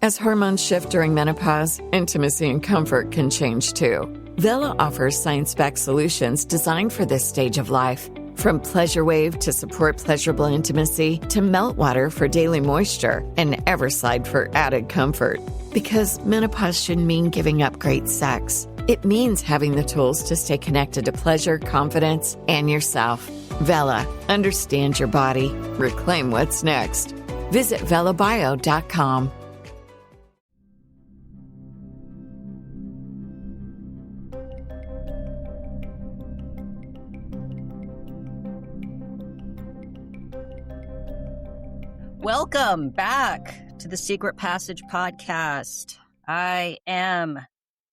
As hormones shift during menopause, intimacy and comfort can change too. Vela offers science-backed solutions designed for this stage of life. From Pleasure Wave to support pleasurable intimacy to Melt Water for daily moisture and Everslide for added comfort. Because menopause shouldn't mean giving up great sex. It means having the tools to stay connected to pleasure, confidence, and yourself. Vela, understand your body. Reclaim what's next. Visit velabio.com. Welcome back to the Secret Passage podcast. I am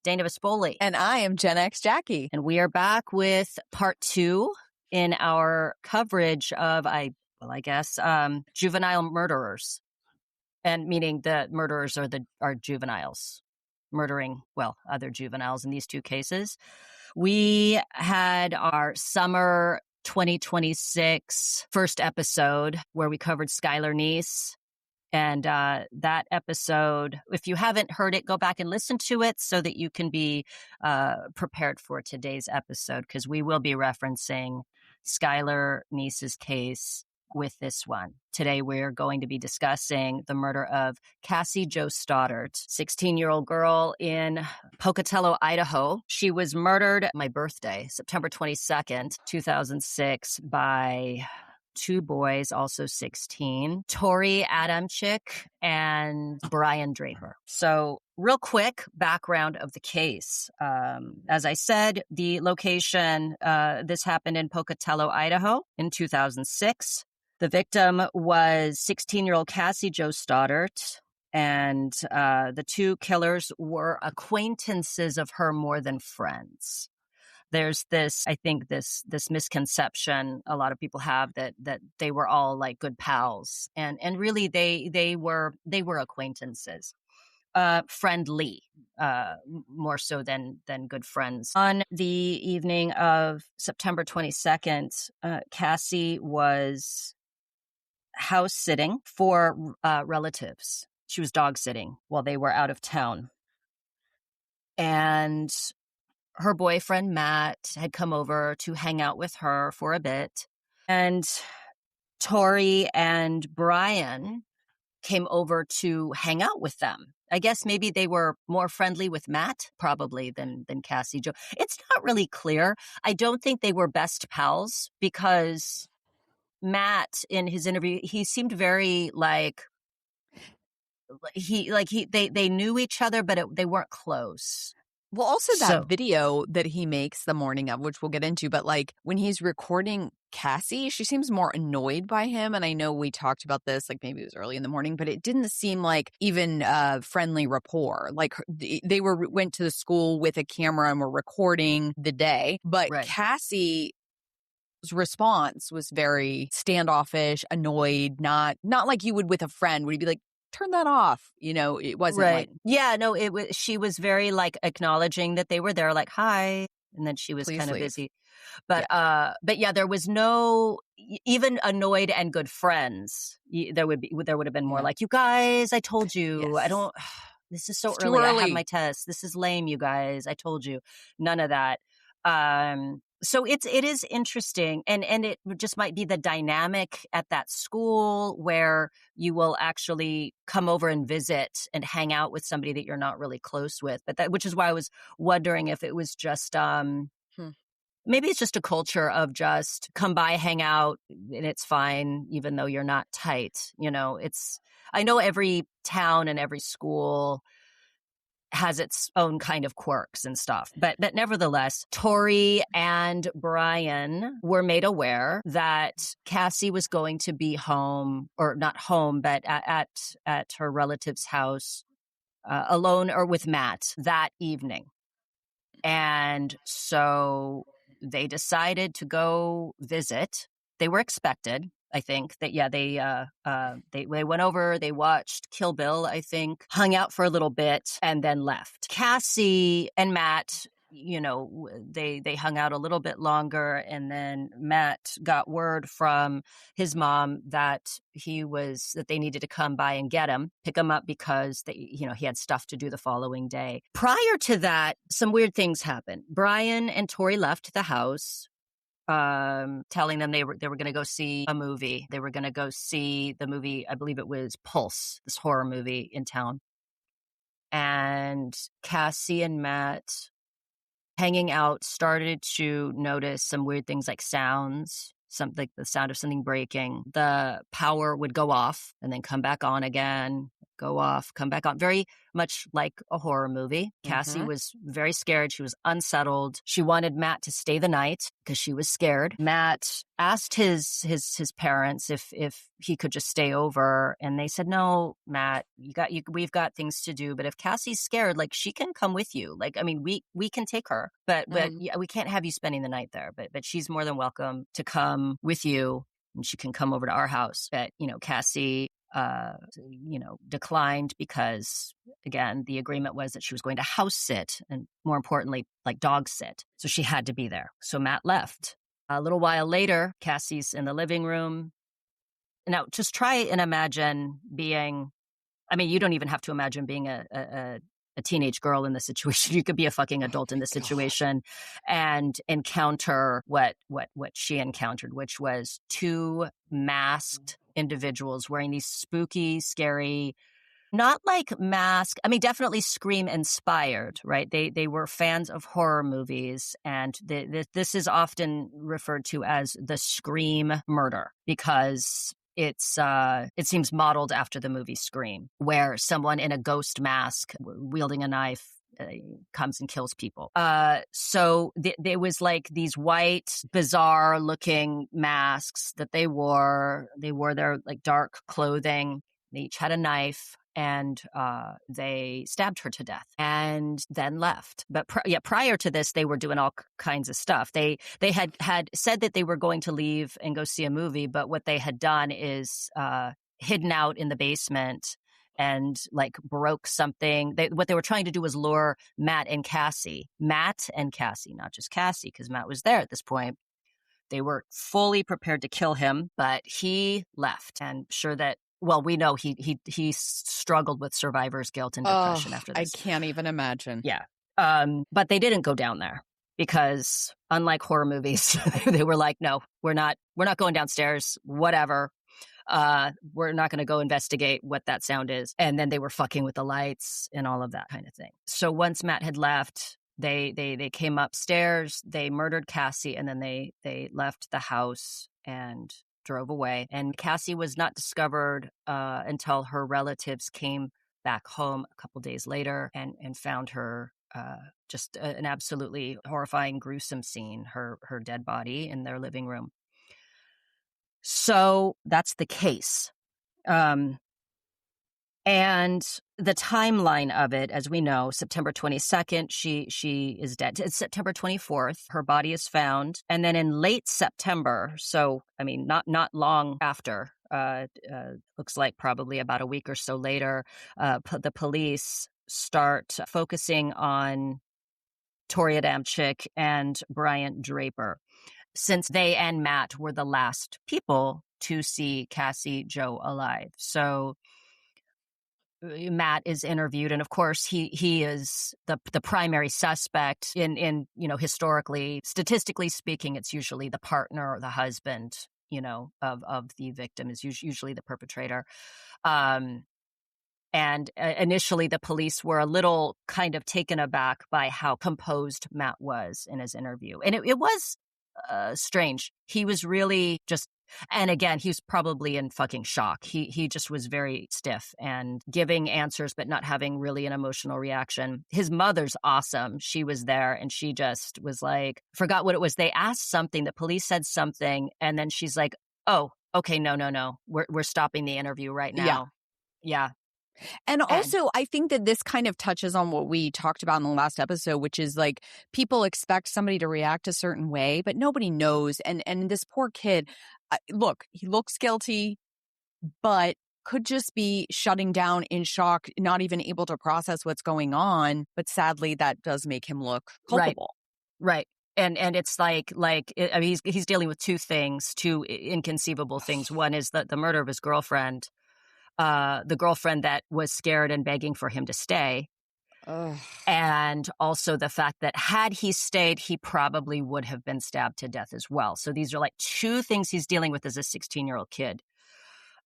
Dana Vespoli. And I am Gen X Jacky. And we are back with part 2 in our coverage of, juvenile murderers. And meaning the murderers are juveniles, murdering, other juveniles in these two cases. We had our summer 2026 first episode where we covered Skylar Neese. And that episode, if you haven't heard it, go back and listen to it so that you can be prepared for today's episode, because we will be referencing Skylar Neese's case with this one. Today, we're going to be discussing the murder of Cassie Jo Stoddart, 16-year-old girl in Pocatello, Idaho. She was murdered my birthday, September 22nd, 2006, by two boys, also 16, Torey Adamcik and Brian Draper. So real quick background of the case. As I said, the location, this happened in Pocatello, Idaho in 2006. The victim was 16-year-old Cassie Jo Stoddart, and the two killers were acquaintances of her more than friends. There's this misconception a lot of people have that they were all like good pals, and really they were acquaintances, friendly, more so than good friends. On the evening of September 22nd, Cassie was house sitting for relatives. She was dog sitting while they were out of town, and her boyfriend, Matt, had come over to hang out with her for a bit. And Torey and Brian came over to hang out with them. I guess maybe they were more friendly with Matt, probably, than Cassie Jo. It's not really clear. I don't think they were best pals, because Matt, in his interview, he seemed very they knew each other, but they weren't close. Well, also that video that he makes the morning of, which we'll get into, but like when he's recording Cassie, she seems more annoyed by him. And I know we talked about this, like maybe it was early in the morning, but it didn't seem like even friendly rapport. Like they went to the school with a camera and were recording the day. But right. Cassie's response was very standoffish, annoyed, not like you would with a friend, where you'd be like, turn that off. You know, it wasn't right. like, yeah, no, it was, she was very like acknowledging that they were there, like, hi. And then she was kind of busy. But yeah, there was no, even annoyed and good friends. There would have been more like, you guys, I told you, yes. This is so early. I have my test. This is lame, you guys. I told you. None of that. So it is interesting, and it just might be the dynamic at that school where you will actually come over and visit and hang out with somebody that you're not really close with. But which is why I was wondering if it was just maybe it's just a culture of just come by, hang out, and it's fine, even though you're not tight. You know, I know every town and every school has its own kind of quirks and stuff. But nevertheless, Torey and Brian were made aware that Cassie was going to be home, or not home, but at her relative's house, alone or with Matt that evening. And so they decided to go visit. They were expected. I think that, they went over, they watched Kill Bill, I think, hung out for a little bit, and then left. Cassie and Matt they hung out a little bit longer, and then Matt got word from his mom that they needed to come by and pick him up because he had stuff to do the following day. Prior to that, some weird things happened. Brian and Torey left the house, telling them they were going to go see a movie. They were going to go see the movie, I believe it was Pulse, this horror movie in town. And Cassie and Matt, hanging out, started to notice some weird things like sounds, like the sound of something breaking. The power would go off and then come back on again, go off, come back on. Very much like a horror movie. Cassie was very scared. She was unsettled. She wanted Matt to stay the night because she was scared. Matt asked his parents if he could just stay over, and they said, "No, Matt, we've got things to do. But if Cassie's scared, like, she can come with you. Like, I mean, we can take her, but yeah, we can't have you spending the night there. But she's more than welcome to come with you, and she can come over to our house." But Cassie declined because, again, the agreement was that she was going to house sit and, more importantly, like dog sit. So she had to be there. So Matt left. A little while later, Cassie's in the living room. Now, just try and imagine being, I mean, you don't even have to imagine being a teenage girl in this situation. You could be a fucking adult in this situation and encounter what she encountered, which was two masked individuals wearing these spooky, scary, not like mask, I mean, definitely Scream inspired, right? They were fans of horror movies, and this is often referred to as the Scream murder because it seems modeled after the movie Scream, where someone in a ghost mask wielding a knife comes and kills people. So there was like these white, bizarre looking masks that they wore. They wore their like dark clothing. They each had a knife. And they stabbed her to death and then left. But prior to this, they were doing all kinds of stuff. They had said that they were going to leave and go see a movie, but what they had done is hidden out in the basement and like broke something. What they were trying to do was lure Matt and Cassie, not just Cassie, because Matt was there at this point. They were fully prepared to kill him, but he left. And sure that, well, we know he struggled with survivor's guilt and depression after this. I can't even imagine. Yeah. But they didn't go down there because, unlike horror movies, they were like, no, we're not going downstairs, whatever. We're not going to go investigate what that sound is. And then they were fucking with the lights and all of that kind of thing. So once Matt had left, they came upstairs, they murdered Cassie, and then they left the house and drove away. And Cassie was not discovered until her relatives came back home a couple days later and found her just an absolutely horrifying, gruesome scene, her dead body in their living room. So that's the case. And the timeline of it, as we know, September 22nd, she is dead. It's September 24th. Her body is found. And then in late September, so, I mean, not long after, looks like probably about a week or so later, the police start focusing on Torey Adamcik and Brian Draper, since they and Matt were the last people to see Cassie Jo alive. So Matt is interviewed, and of course he is the primary suspect in historically, statistically speaking, it's usually the partner or the husband, of the victim is usually the perpetrator. And initially the police were a little kind of taken aback by how composed Matt was in his interview. And it was strange. He was really just, and again, he was probably in fucking shock. He just was very stiff and giving answers, but not having really an emotional reaction. His mother's awesome. She was there and she just was like, forgot what it was. They asked something, the police said something, and then she's like, oh, okay, no. We're stopping the interview right now. Yeah. And also, I think that this kind of touches on what we talked about in the last episode, which is like people expect somebody to react a certain way, but nobody knows. And this poor kid, look, he looks guilty, but could just be shutting down in shock, not even able to process what's going on. But sadly, that does make him look culpable. Right. And it's I mean, he's dealing with two inconceivable things. One is the murder of his girlfriend, the girlfriend that was scared and begging for him to stay. Ugh. And also the fact that had he stayed, he probably would have been stabbed to death as well. So these are like two things he's dealing with as a 16-year-old kid.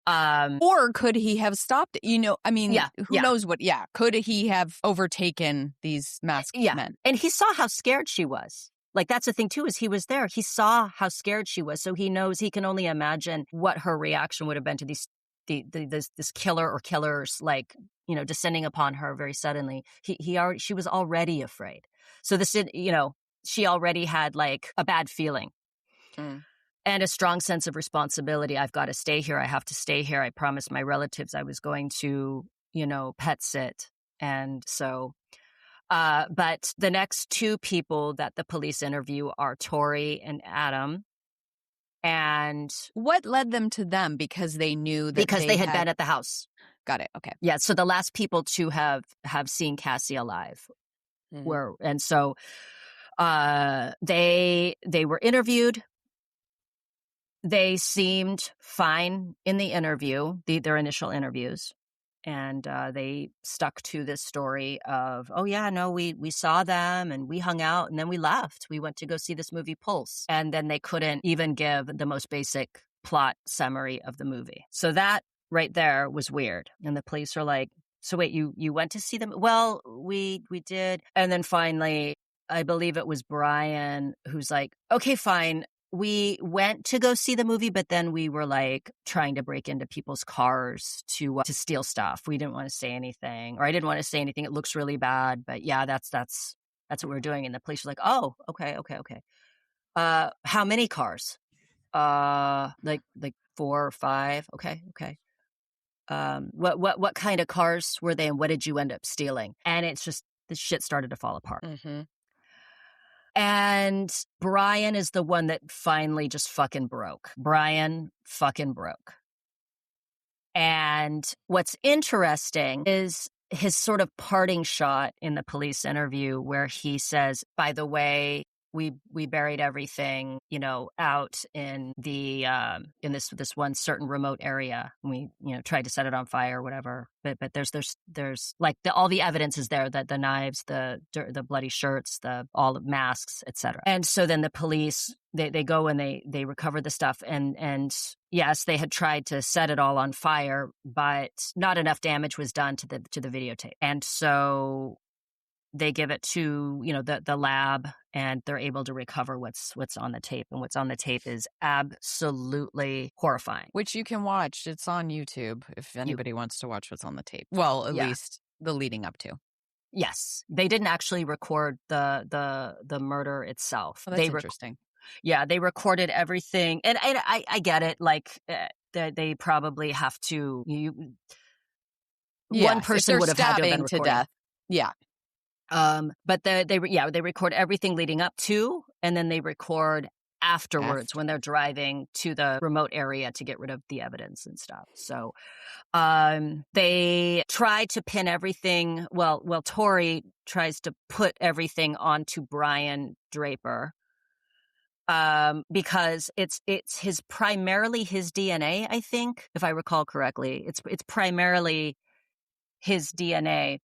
Or could he have stopped? I mean, who knows what? Yeah. Could he have overtaken these masked men? And he saw how scared she was. Like, that's the thing, too, is he was there. He saw how scared she was. So he knows, he can only imagine what her reaction would have been to this killer or killers, like, descending upon her very suddenly. She was already afraid. So she already had like a bad feeling. And a strong sense of responsibility. I've got to stay here. I have to stay here. I promised my relatives I was going to, pet sit. And so, but the next two people that the police interview are Torey and Adam. And what led them to them? Because they knew that they had been at the house. Got it. Okay. Yeah. So the last people to have seen Cassie alive were, and so they were interviewed. They seemed fine in the interview, their initial interviews, and they stuck to this story of, oh yeah, no, we saw them and we hung out and then we left. We went to go see this movie Pulse, and then they couldn't even give the most basic plot summary of the movie. So that right there was weird. And the police are like, so wait, you went to see them? Well, we did. And then finally, I believe it was Brian who's like, okay, fine. We went to go see the movie, but then we were like trying to break into people's cars to steal stuff. We didn't want to say anything, or I didn't want to say anything. It looks really bad, but yeah, that's what we're doing. And the police were like, oh, okay. How many cars? Like 4 or 5. Okay. What kind of cars were they, and what did you end up stealing? And it's just, the shit started to fall apart. And Brian is the one that finally just fucking broke. Brian fucking broke. And what's interesting is his sort of parting shot in the police interview where he says, by the way, we buried everything, out in the in this one certain remote area. We tried to set it on fire or whatever. But there's like all the evidence is there, that the knives, the bloody shirts, all the masks, etc. And so then the police they go and they recover the stuff, and yes, they had tried to set it all on fire, but not enough damage was done to the videotape, and so they give it to the lab, and they're able to recover what's on the tape. And what's on the tape is absolutely horrifying. Which you can watch. It's on YouTube if anybody wants to watch what's on the tape. Well, at least the leading up to. Yes. They didn't actually record the murder itself. Oh, that's interesting. They recorded everything. And I get it. Like, they probably have to. One person would have had to have been recording. To death. Yeah. But they record everything leading up to, and then they record afterwards when they're driving to the remote area to get rid of the evidence and stuff. So, they try to pin everything. Well, Torey tries to put everything onto Brian Draper, because it's primarily his DNA. I think, if I recall correctly, it's primarily his DNA.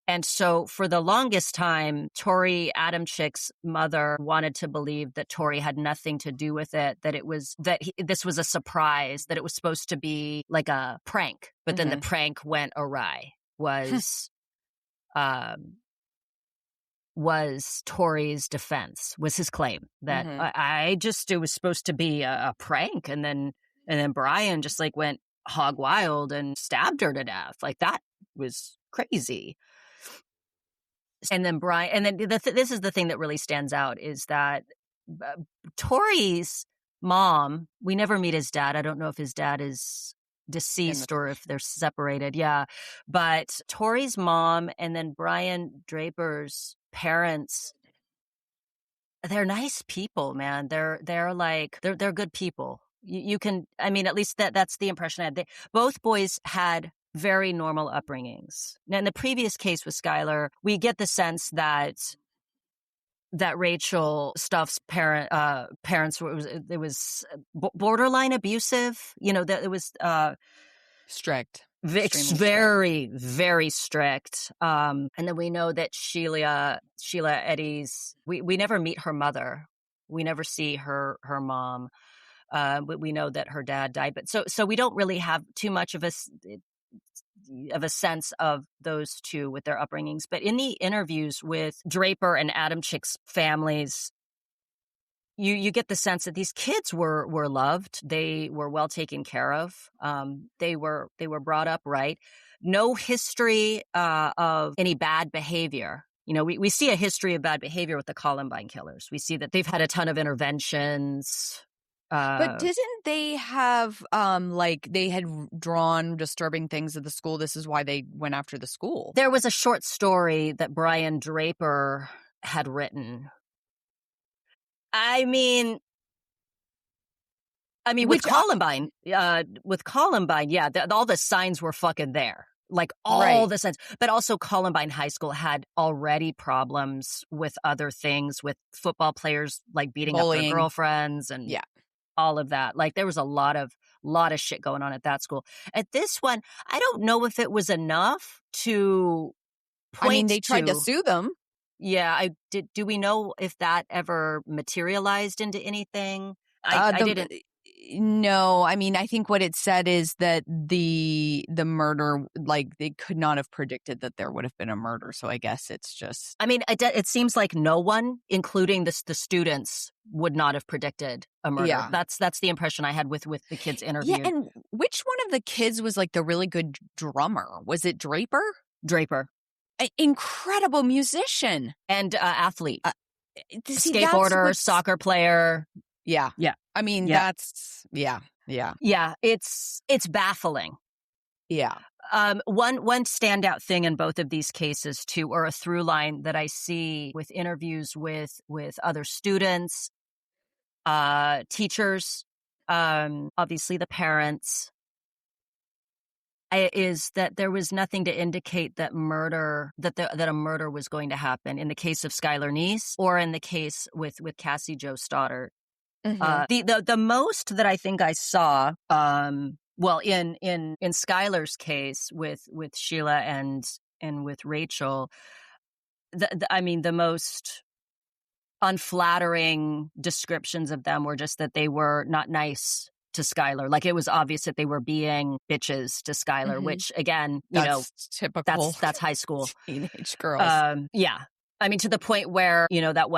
And so for the longest time, Torey, Adamcik's mother, wanted to believe that Torey had nothing to do with it, that this was a surprise, that it was supposed to be like a prank. But then the prank went awry, was Torey's defense, was his claim that it was supposed to be a prank. And then Brian just like went hog wild and stabbed her to death. Like, that was crazy. And then this is the thing that really stands out, is that Torey's mom, we never meet his dad. I don't know if his dad is deceased or if they're separated. Yeah. But Torey's mom and then Brian Draper's parents, they're nice people, man. They're good people. You can, I mean, at least that's the impression I had. Both boys had very normal upbringings. Now, in the previous case with Skylar, we get the sense that Rachel Stuff's parents was borderline abusive. You know, that it was strict, very, very strict. And then we know that Sheila Eddie's. We never meet her mother. We never see her mom. But we know that her dad died. But so we don't really have too much of a sense of those two with their upbringings. But in the interviews with Draper and Adamcik's families, you get the sense that these kids were loved. They were well taken care of. They were brought up right. No history of any bad behavior. You know, we see a history of bad behavior with the Columbine killers. We see that they've had a ton of interventions. But didn't they have, they had drawn disturbing things at the school? This is why they went after the school. There was a short story that Brian Draper had written. I mean, with Columbine, yeah, all the signs were fucking there. Like all the signs. But also Columbine High School had already problems with other things, with football players, like beating bullying up their girlfriends and all of that. Like there was a lot of shit going on at that school. At this one, I don't know if it was enough to point they tried to sue them. Yeah, do we know if that ever materialized into anything? I didn't. No, I think what it said is that the murder, they could not have predicted that there would have been a murder. So I guess it's just. It seems like no one, including the students, would not have predicted a murder. Yeah. That's the impression I had with the kids interviewed. Yeah, and which one of the kids was the really good drummer? Was it Draper? Draper. An incredible musician and athlete, skateboarder, soccer player. Yeah. That's it's baffling. Yeah. One standout thing in both of these cases too, or a through line that I see with interviews with other students, teachers, obviously the parents, is that there was nothing to indicate that a murder was going to happen in the case of Skylar Neese or in the case with Cassie Jo Stoddart. Mm-hmm. The most that I think I saw, in Skylar's case with Sheila and with Rachel, the most unflattering descriptions of them were just that they were not nice to Skylar. Like it was obvious that they were being bitches to Skylar, mm-hmm. which again, typical. That's high school teenage girls. Yeah. To the point where, that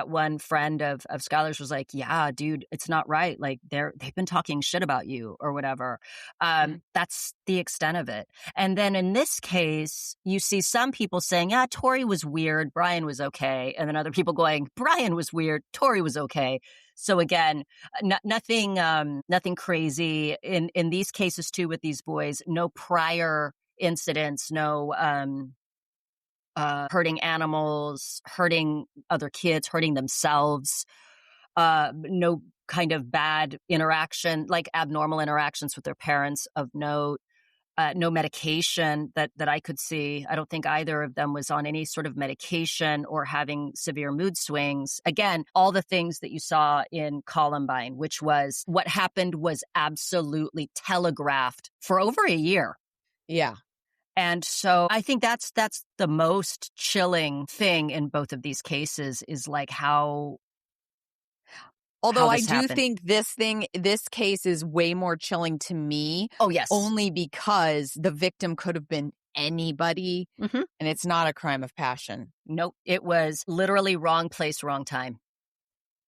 one friend of Skylar's was like, yeah, dude, it's not right. Like they've been talking shit about you or whatever. That's the extent of it. And then in this case, you see some people saying, yeah, Torey was weird. Brian was okay. And then other people going, Brian was weird. Torey was okay. So again, nothing crazy in these cases too, with these boys, no prior incidents, no, hurting animals, hurting other kids, hurting themselves, no kind of bad interaction, like abnormal interactions with their parents of note, no medication that I could see. I don't think either of them was on any sort of medication or having severe mood swings. Again, all the things that you saw in Columbine, which was what happened was absolutely telegraphed for over a year. Yeah. And so I think that's the most chilling thing in both of these cases is like how. Although I do think this case is way more chilling to me. Oh, yes. Only because the victim could have been anybody, mm-hmm. and it's not a crime of passion. Nope. It was literally wrong place, wrong time.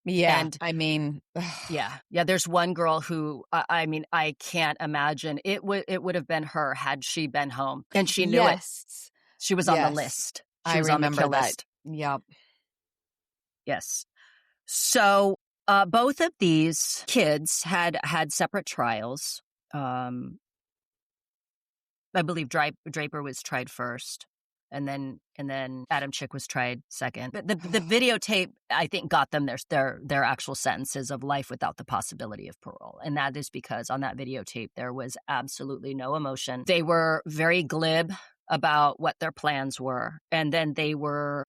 Yeah. And yeah. There's one girl who, I can't imagine. It would have been her had she been home. And she knew it. She was on the list. She was on the kill list. Yep. Yes. So both of these kids had separate trials. I believe Draper was tried first. And then Adamcik was tried second. But the videotape, I think, got them their actual sentences of life without the possibility of parole. And that is because on that videotape, there was absolutely no emotion. They were very glib about what their plans were. And then they were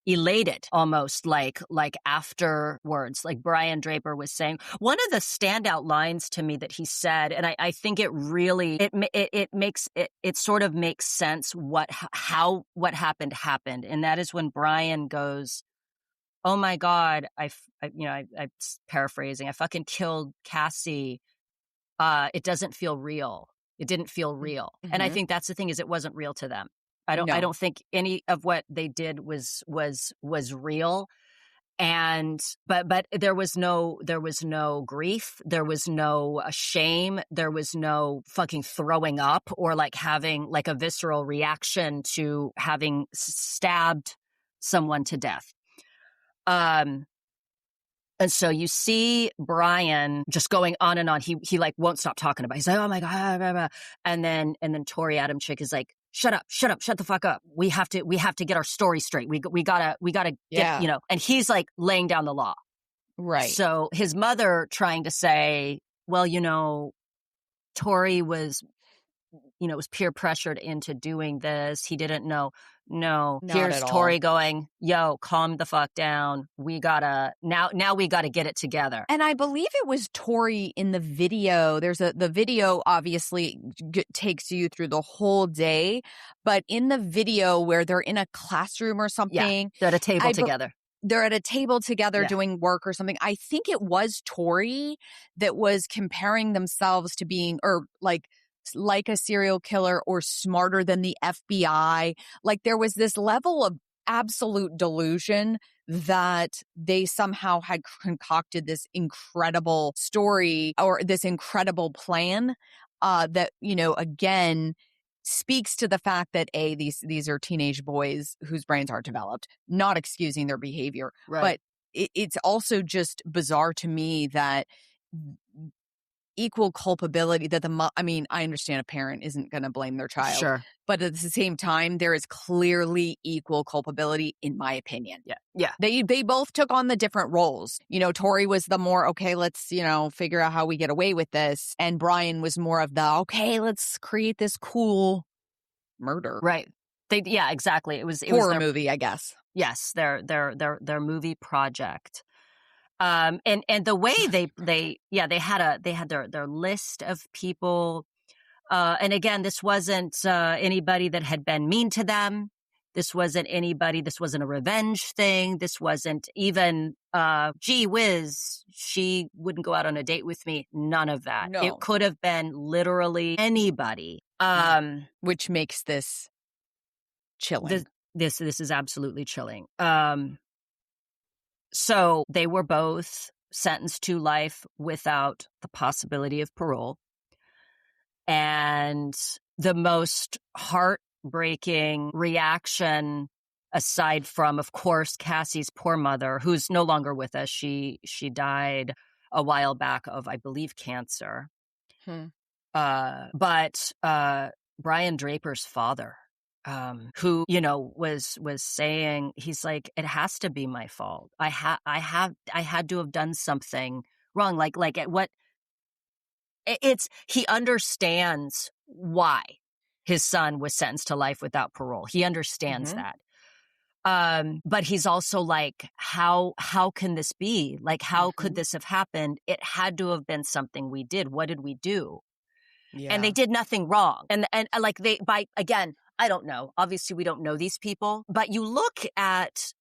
elated almost like afterwards. Like Brian Draper was saying, one of the standout lines to me that he said, and I think it really, it sort of makes sense what happened. And that is when Brian goes, "Oh my God, I'm paraphrasing, I fucking killed Cassie. It doesn't feel real. It didn't feel real." Mm-hmm. And I think that's the thing, is it wasn't real to them. I don't think any of what they did was real. And but there was no grief, there was no shame, there was no fucking throwing up or like having like a visceral reaction to having stabbed someone to death. And so you see Brian just going on and on. He like won't stop talking about it. He's like, "Oh my God." Blah, blah. And then Torey Adamcik is like, shut up, shut the fuck up. We have to get our story straight. We gotta get, and he's like laying down the law. Right. So his mother trying to say, well, Torey was peer pressured into doing this. He didn't know. No, here's Torey going, "Yo, calm the fuck down. We gotta now we gotta get it together." And I believe it was Torey in the video. The video obviously takes you through the whole day, but in the video where they're in a classroom or something, they're at a table together. They're at a table together doing work or something. I think it was Torey that was comparing themselves to being, or like a serial killer or smarter than the FBI. Like there was this level of absolute delusion that they somehow had concocted this incredible story or this incredible plan that, again, speaks to the fact that these are teenage boys whose brains aren't developed, not excusing their behavior. Right. But it's also just bizarre to me that equal culpability that I understand a parent isn't going to blame their child. Sure. But at the same time, there is clearly equal culpability, in my opinion. Yeah. They both took on the different roles. Torey was the more, okay, let's, figure out how we get away with this. And Brian was more of the, okay, let's create this cool murder. Right. Exactly. It was horror movie, I guess. Yes. Their movie project. And the way they had their list of people. And again, this wasn't anybody that had been mean to them. This wasn't a revenge thing. This wasn't even, gee whiz, she wouldn't go out on a date with me. None of that. No. It could have been literally anybody. Which makes this chilling. This is absolutely chilling. So they were both sentenced to life without the possibility of parole. And the most heartbreaking reaction, aside from, of course, Cassie's poor mother, who's no longer with us. She died a while back of, I believe, cancer. But Brian Draper's father, who, was saying, he's like, it has to be my fault. I had to have done something wrong. Like at what he understands why his son was sentenced to life without parole. He understands that. But he's also like, how can this be? Like, how could this have happened? It had to have been something we did. What did we do? Yeah. And they did nothing wrong. And like again, I don't know. Obviously, we don't know these people. But you look at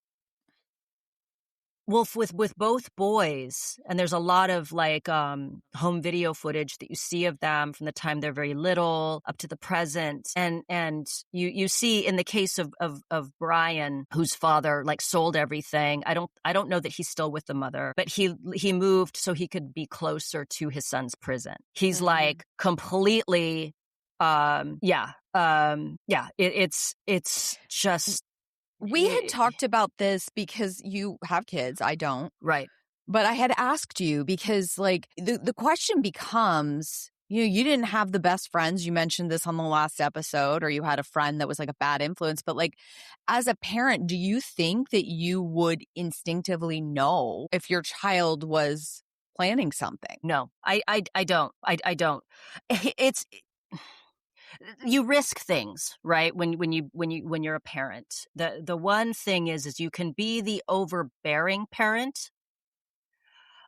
Wolf with both boys, and there's a lot of like home video footage that you see of them from the time they're very little up to the present. And you see in the case of Brian, whose father like sold everything. I don't know that he's still with the mother, but he moved so he could be closer to his son's prison. He's like completely it's just. We had talked about this because you have kids. I don't. Right. But I had asked you because, like, the question becomes, you didn't have the best friends. You mentioned this on the last episode, or you had a friend that was like a bad influence. But like, as a parent, do you think that you would instinctively know if your child was planning something? No, I don't. I don't. It's you risk things, right? When you're a parent. The one thing is you can be the overbearing parent.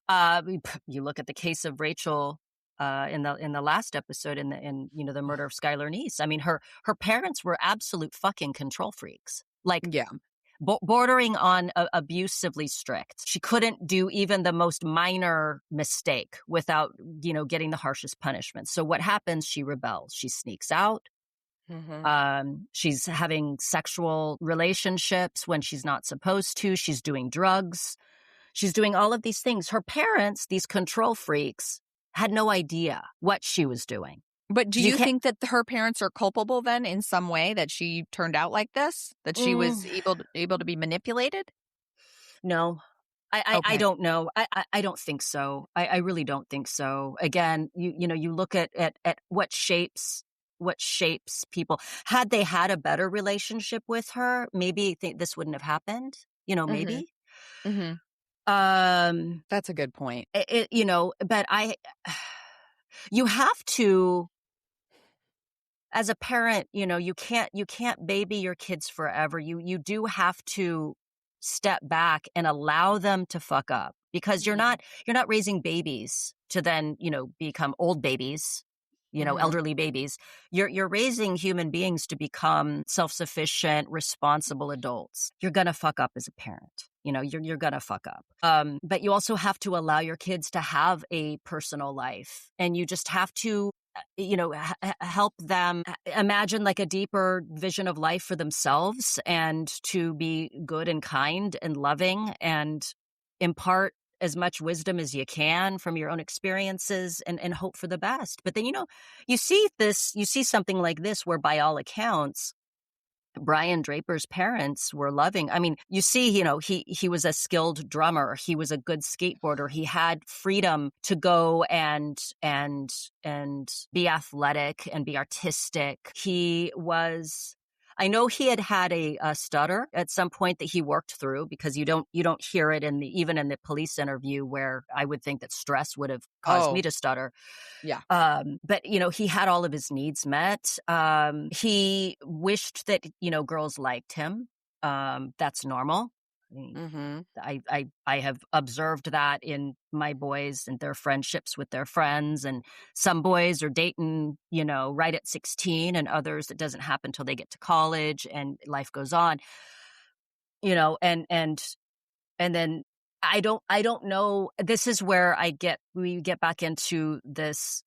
You look at the case of Rachel in the last episode in the murder of Skylar Neese. I mean, her parents were absolute fucking control freaks. Like, Yeah. Bordering on abusively strict. She couldn't do even the most minor mistake without, getting the harshest punishment. So what happens? She rebels. She sneaks out. She's having sexual relationships when she's not supposed to. She's doing drugs. She's doing all of these things. Her parents, these control freaks, had no idea what she was doing. But do you think that her parents are culpable then in some way that she turned out like this? That she was able to be manipulated? No. I don't know. I don't think so. I really don't think so. Again, you look at what shapes people. Had they had a better relationship with her, maybe this wouldn't have happened. Maybe. Mm-hmm. That's a good point. But you have to, as a parent, you can't baby your kids forever. You do have to step back and allow them to fuck up, because you're not raising babies to then, become old babies, elderly babies. You're raising human beings to become self-sufficient, responsible adults. You're going to fuck up as a parent. You're going to fuck up. But you also have to allow your kids to have a personal life, and you just have to help them imagine like a deeper vision of life for themselves, and to be good and kind and loving, and impart as much wisdom as you can from your own experiences, and hope for the best. But then, you see something like this where, by all accounts, Brian Draper's parents were loving. I mean, you see, he was a skilled drummer. He was a good skateboarder. He had freedom to go and be athletic and be artistic. I know he had a stutter at some point that he worked through, because you don't hear it even in the police interview, where I would think that stress would have caused me to stutter. Yeah. But he had all of his needs met. He wished that girls liked him. That's normal. I have observed that in my boys and their friendships with their friends, and some boys are dating, right at 16, and others it doesn't happen until they get to college and life goes on, and then I don't know. This is where we get back into this,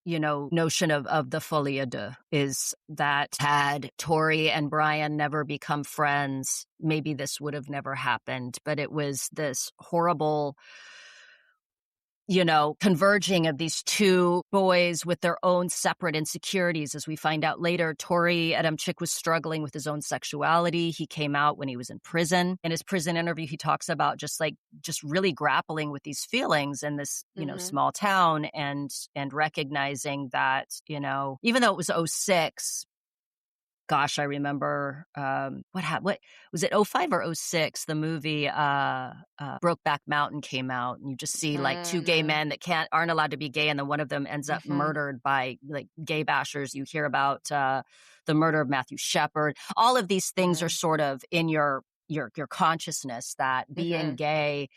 notion of the folie à deux, is that had Torey and Brian never become friends, maybe this would have never happened. But it was this horrible, converging of these two boys with their own separate insecurities. As we find out later, Torey Adamcik was struggling with his own sexuality. He came out when he was in prison. In his prison interview, he talks about just really grappling with these feelings in this, small town, and recognizing that, even though it was 2006, gosh, I remember, what was it, 2005 or 2006, the movie Brokeback Mountain came out, and you just see like two gay men that aren't allowed to be gay, and then one of them ends up murdered by like gay bashers. You hear about the murder of Matthew Shepard. All of these things are sort of in your consciousness, that being gay,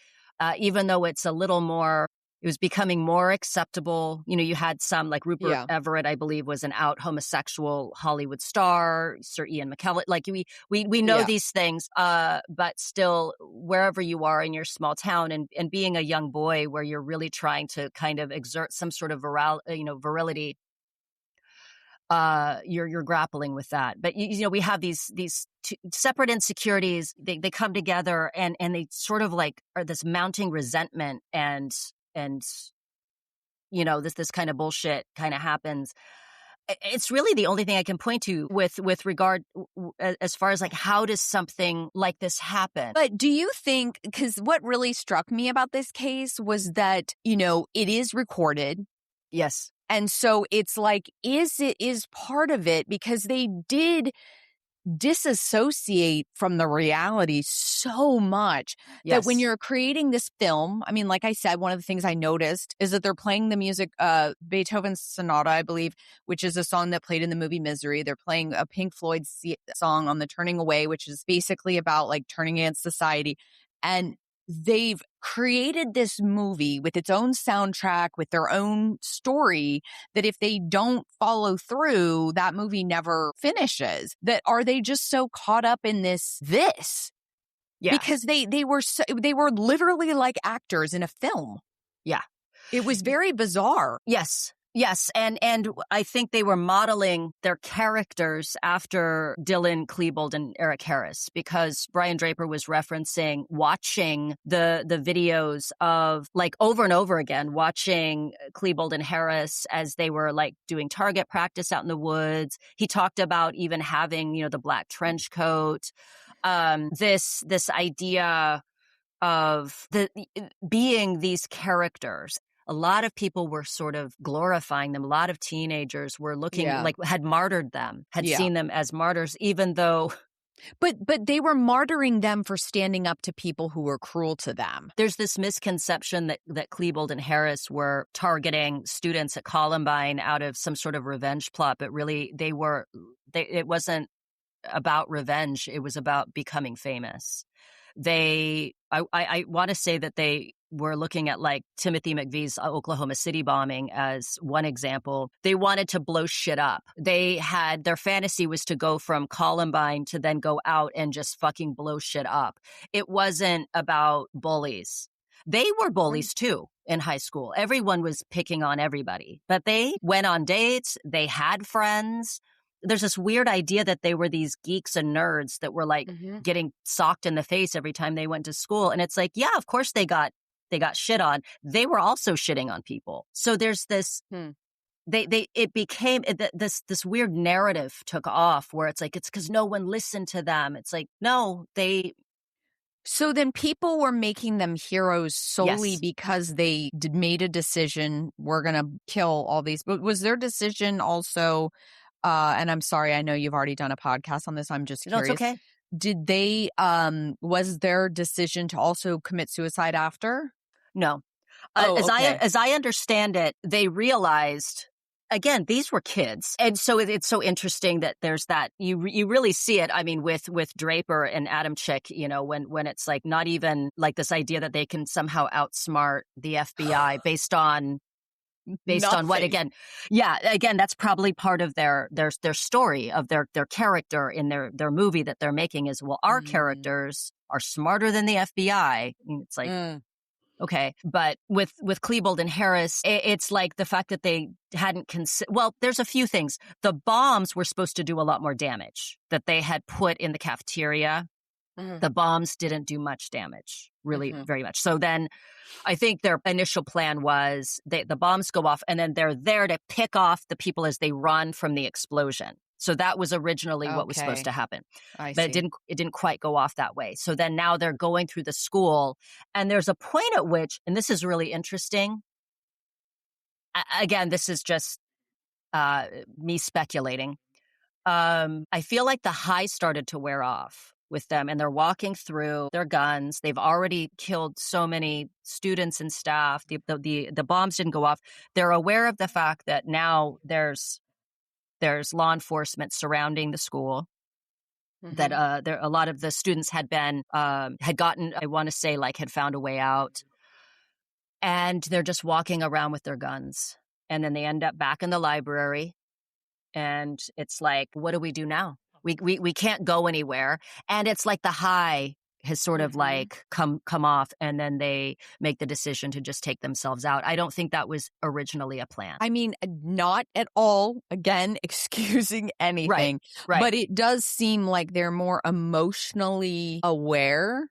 even though it's a little more, it was becoming more acceptable. You had some, like Rupert Everett, I believe, was an out homosexual Hollywood star. Sir Ian McKellen. Like we know these things, but still, wherever you are in your small town, and being a young boy, where you're really trying to kind of exert some sort of virility, you're grappling with that. But we have these two separate insecurities. They come together, and they sort of like are this mounting resentment, and this kind of bullshit kind of happens. It's really the only thing I can point to with regard as far as like, how does something like this happen? But do you think, because what really struck me about this case was that, it is recorded. Yes. And so it's like, is part of it, because they did disassociate from the reality so much that when you're creating this film, I mean, like I said, one of the things I noticed is that they're playing the music, Beethoven's Sonata, I believe, which is a song that played in the movie Misery. They're playing a Pink Floyd song on the Turning Away, which is basically about like turning against society. And they've created this movie with its own soundtrack, with their own story, that if they don't follow through, that movie never finishes. That are they just so caught up in this? Yeah. Because they were literally like actors in a film. Yeah. It was very bizarre. Yes. Yes, and I think they were modeling their characters after Dylan Klebold and Eric Harris, because Brian Draper was referencing watching the videos of, like, over and over again, watching Klebold and Harris as they were like doing target practice out in the woods. He talked about even having, the black trench coat, this idea of being these characters. A lot of people were sort of glorifying them. A lot of teenagers were looking like had martyred them, had seen them as martyrs, even though. But they were martyring them for standing up to people who were cruel to them. There's this misconception that Klebold and Harris were targeting students at Columbine out of some sort of revenge plot, but really it wasn't about revenge. It was about becoming famous. I want to say that they were looking at like Timothy McVeigh's Oklahoma City bombing as one example. They wanted to blow shit up. Their fantasy was to go from Columbine to then go out and just fucking blow shit up. It wasn't about bullies. They were bullies too in high school. Everyone was picking on everybody, but they went on dates. They had friends. There's this weird idea that they were these geeks and nerds that were like getting socked in the face every time they went to school. And it's like, yeah, of course they got shit on. They were also shitting on people. So there's this, it became this weird narrative took off where it's like, it's because no one listened to them. It's like, no, So then people were making them heroes solely because they made a decision, we're going to kill all these. But was their decision also, and I'm sorry, I know you've already done a podcast on this, I'm just curious. No, it's okay. Did they, was their decision to also commit suicide after? No. Okay. As I understand it, they realized, again, these were kids. And so it's so interesting that there's that, you really see it, I mean, with Draper and Adamcik, when it's like not even like this idea that they can somehow outsmart the FBI based on what, again, that's probably part of their story of their character in their movie that they're making is, well, our characters are smarter than the FBI. And it's like, okay. But with Klebold and Harris, it's like the fact that they hadn't well, there's a few things. The bombs were supposed to do a lot more damage that they had put in the cafeteria. The bombs didn't do much damage, really very much. So then I think their initial plan was the bombs go off and then they're there to pick off the people as they run from the explosion. So that was originally what was supposed to happen. But it didn't quite go off that way. So then now they're going through the school and there's a point at which, and this is really interesting. Again, this is just me speculating. I feel like the high started to wear off with them and they're walking through their guns. They've already killed so many students and staff. The bombs didn't go off. They're aware of the fact that now there's law enforcement surrounding the school, that a lot of the students had gotten, I want to say, like had found a way out, and they're just walking around with their guns. And then they end up back in the library and it's like, what do we do now? We can't go anywhere. And it's like the high has sort of like come off and then they make the decision to just take themselves out. I don't think that was originally a plan. I mean, not at all, again, excusing anything. Right. But it does seem like they're more emotionally aware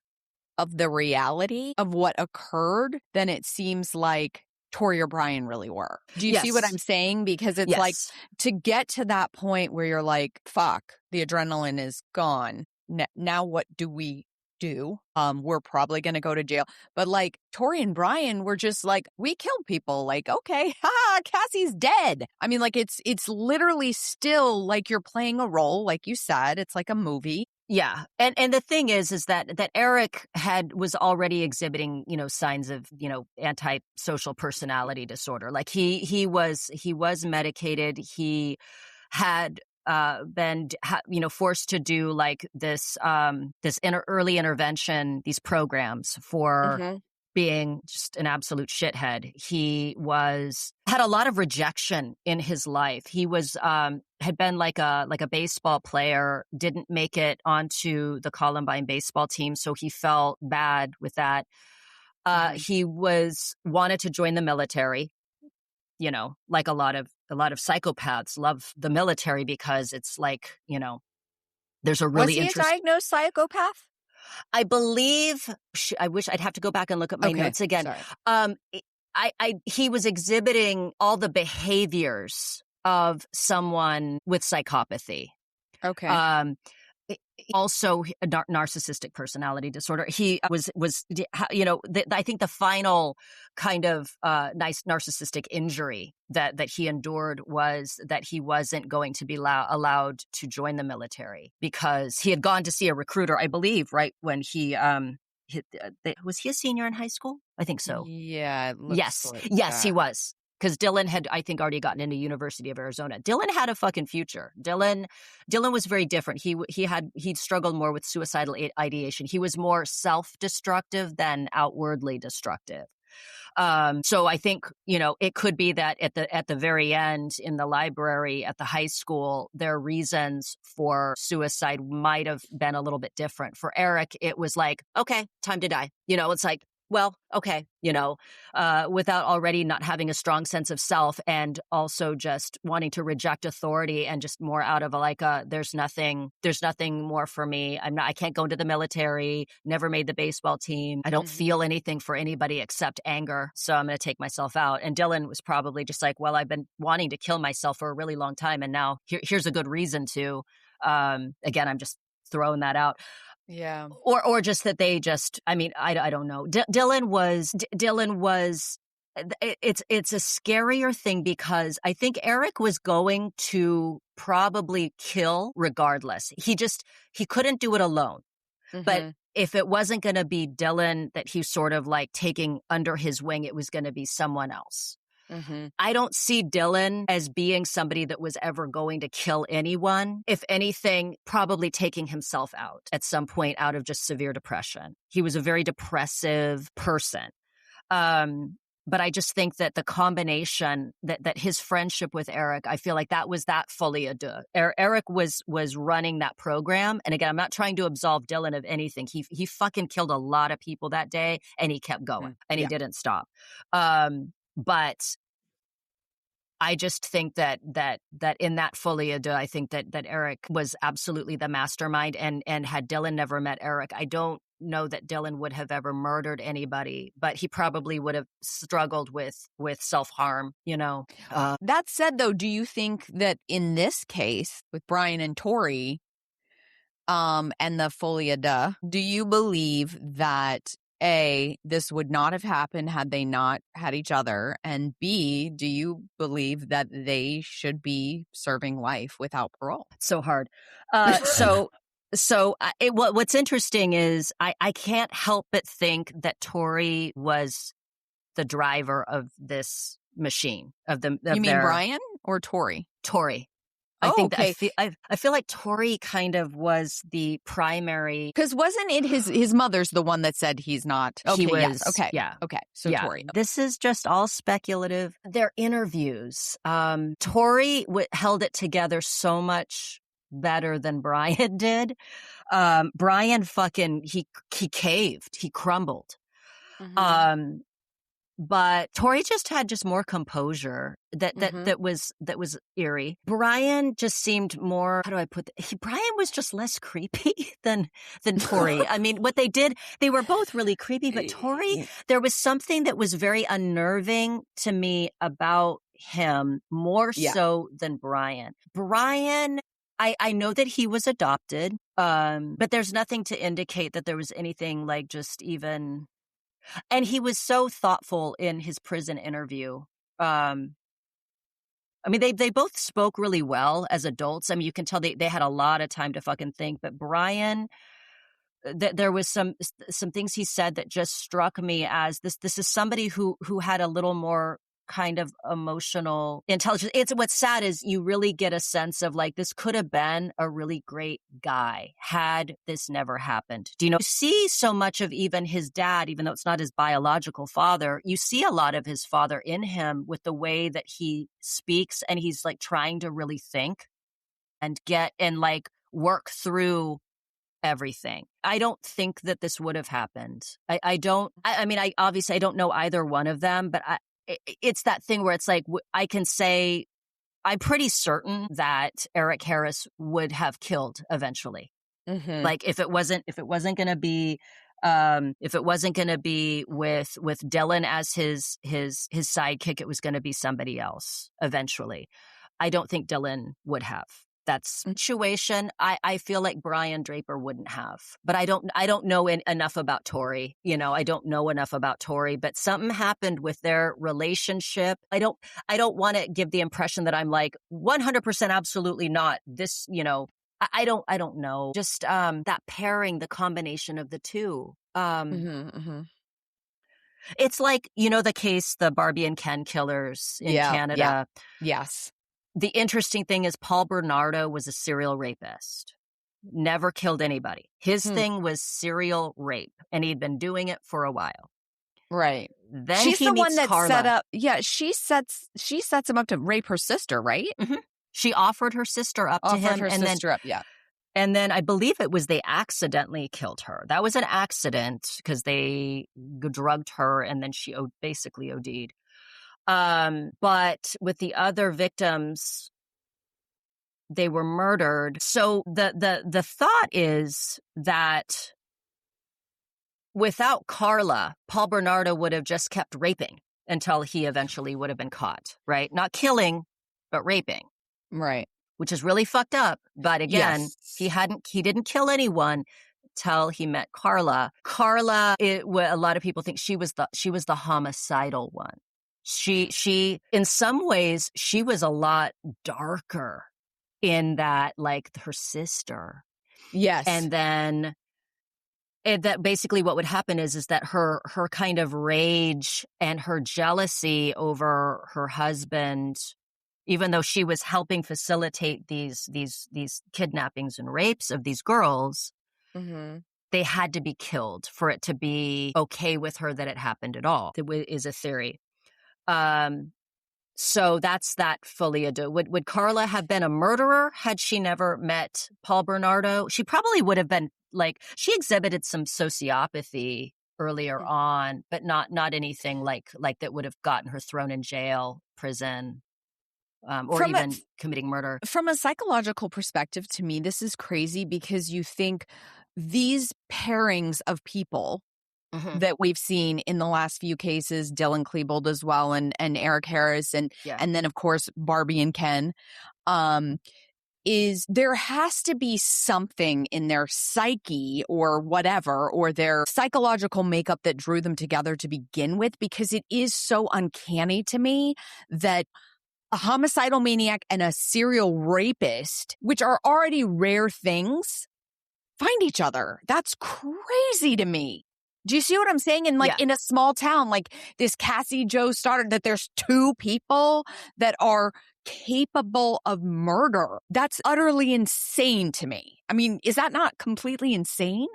of the reality of what occurred than it seems like Torey or Brian really were. Do you see what I'm saying? Because it's like to get to that point where you're like, fuck, the adrenaline is gone. Now what do we do. We're probably going to go to jail. But like Torey and Brian were just like, we killed people. Like, okay, Cassie's dead. I mean, like it's literally still like you're playing a role, like you said. It's like a movie. Yeah. And the thing is that Eric was already exhibiting, signs of, antisocial personality disorder. Like he was medicated. He had been, forced to do like this early intervention, these programs for being just an absolute shithead. He had a lot of rejection in his life. He was had been like a baseball player, didn't make it onto the Columbine baseball team, so he felt bad with that. He wanted to join the military. Like a lot of psychopaths love the military because it's like, there's a really interesting. Was he a diagnosed psychopath? I believe. I wish I'd have to go back and look at my notes again. He was exhibiting all the behaviors of someone with psychopathy. Okay. Also a narcissistic personality disorder. He was, I think the final kind of nice narcissistic injury that he endured was that he wasn't going to be allowed to join the military because he had gone to see a recruiter, I believe, right when he was he a senior in high school? I think so. Yeah. Yes, he was. Because Dylan had, I think, already gotten into University of Arizona. Dylan had a fucking future. Dylan was very different. He struggled more with suicidal ideation. He was more self-destructive than outwardly destructive. So I think, it could be that at the very end in the library at the high school, their reasons for suicide might have been a little bit different. For Eric, it was like, okay, time to die. It's like, well, okay, without already not having a strong sense of self and also just wanting to reject authority and just more out of there's nothing more for me. I can't go into the military, never made the baseball team. I don't feel anything for anybody except anger. So I'm going to take myself out. And Dylan was probably just like, well, I've been wanting to kill myself for a really long time. And now here's a good reason to. Again, I'm just throwing that out. Yeah. Or just that they just, I don't know. Dylan was, it's a scarier thing because I think Eric was going to probably kill regardless. He couldn't do it alone. But if it wasn't going to be Dylan that he sort of like taking under his wing, it was going to be someone else. I don't see Dylan as being somebody that was ever going to kill anyone. If anything, probably taking himself out at some point out of just severe depression. He was a very depressive person. But I just think that the combination that his friendship with Eric, I feel like that was that folie à deux. Eric was running that program. And again, I'm not trying to absolve Dylan of anything. He fucking killed a lot of people that day and he kept going and he didn't stop. But I just think that in that folie à deux, I think that Eric was absolutely the mastermind. And had Dylan never met Eric, I don't know that Dylan would have ever murdered anybody, but he probably would have struggled with self-harm, That said, though, do you think that in this case with Brian and Torey, and the folie à deux, do you believe that A, this would not have happened had they not had each other? And B, do you believe that they should be serving life without parole? So hard. What's interesting is I can't help but think that Torey was the driver of this machine. You mean Brian or Torey? Torey. I feel like Torey kind of was the primary. Because wasn't it his mother's the one that said he's not? Okay, he was. Yes, okay. Yeah. Okay. So yeah. Torey. This is just all speculative. Their interviews. Torey held it together so much better than Brian did. Brian fucking, he caved. He crumbled. But Torey just had more composure that was eerie. Brian just seemed more, how do I put that? Brian was just less creepy than Torey. I mean, what they did, they were both really creepy, but Torey, there was something that was very unnerving to me about him more so than Brian. Brian, I know that he was adopted, but there's nothing to indicate that there was anything like just even. And he was so thoughtful in his prison interview. I mean, they both spoke really well as adults. I mean, you can tell they had a lot of time to fucking think. But Brian, there was some things he said that just struck me as this is somebody who had a little more kind of emotional intelligence. It's what's sad is you really get a sense of like this could have been a really great guy had this never happened. Do you know? You see so much of even his dad, even though it's not his biological father, you see a lot of his father in him with the way that he speaks, and he's like trying to really think and get and like work through everything. I don't think that this would have happened. I don't. I mean, I obviously don't know either one of them, but it's that thing where it's like I can say I'm pretty certain that Eric Harris would have killed eventually. Mm-hmm. Like if it wasn't going to be with Dylan as his sidekick, it was going to be somebody else eventually. I don't think Dylan would have. That situation, I feel like Brian Draper wouldn't have. But I don't know enough about Torey. You know, I don't know enough about Torey, but something happened with their relationship. I don't want to give the impression that I'm like 100% absolutely not this, you know, I don't know. Just that pairing, the combination of the two. It's like, you know, the case, the Barbie and Ken killers in Canada. Yeah. Yes. The interesting thing is Paul Bernardo was a serial rapist, never killed anybody. His thing was serial rape, and he'd been doing it for a while. Right. Then she's he the meets one that Carla. set up. Yeah, she sets him up to rape her sister, right? Mm-hmm. She offered her sister up to him, and then I believe it was they accidentally killed her. That was an accident because they drugged her, and then she basically OD'd. But with the other victims, they were murdered. So the thought is that without Carla, Paul Bernardo would have just kept raping until he eventually would have been caught, right? Not killing, but raping. Right. Which is really fucked up. But again, he didn't kill anyone till he met Carla. Carla, a lot of people think she was the homicidal one. She in some ways she was a lot darker in that, like her sister. Yes. And then that basically what would happen is that her kind of rage and her jealousy over her husband, even though she was helping facilitate these kidnappings and rapes of these girls, they had to be killed for it to be okay with her that it happened at all. That is a theory. So that's that fully ado. Would Carla have been a murderer had she never met Paul Bernardo? She probably would have been like, she exhibited some sociopathy earlier on, but not anything like that would have gotten her thrown in jail, prison, or even committing murder. From a psychological perspective, to me, this is crazy because you think these pairings of people that we've seen in the last few cases, Dylan Klebold as well, and Eric Harris, and then of course Barbie and Ken, is there has to be something in their psyche or whatever, or their psychological makeup that drew them together to begin with, because it is so uncanny to me that a homicidal maniac and a serial rapist, which are already rare things, find each other. That's crazy to me. Do you see what I'm saying? And in a small town like this Cassie Jo Stoddart, that there's two people that are capable of murder. That's utterly insane to me. I mean, is that not completely insane?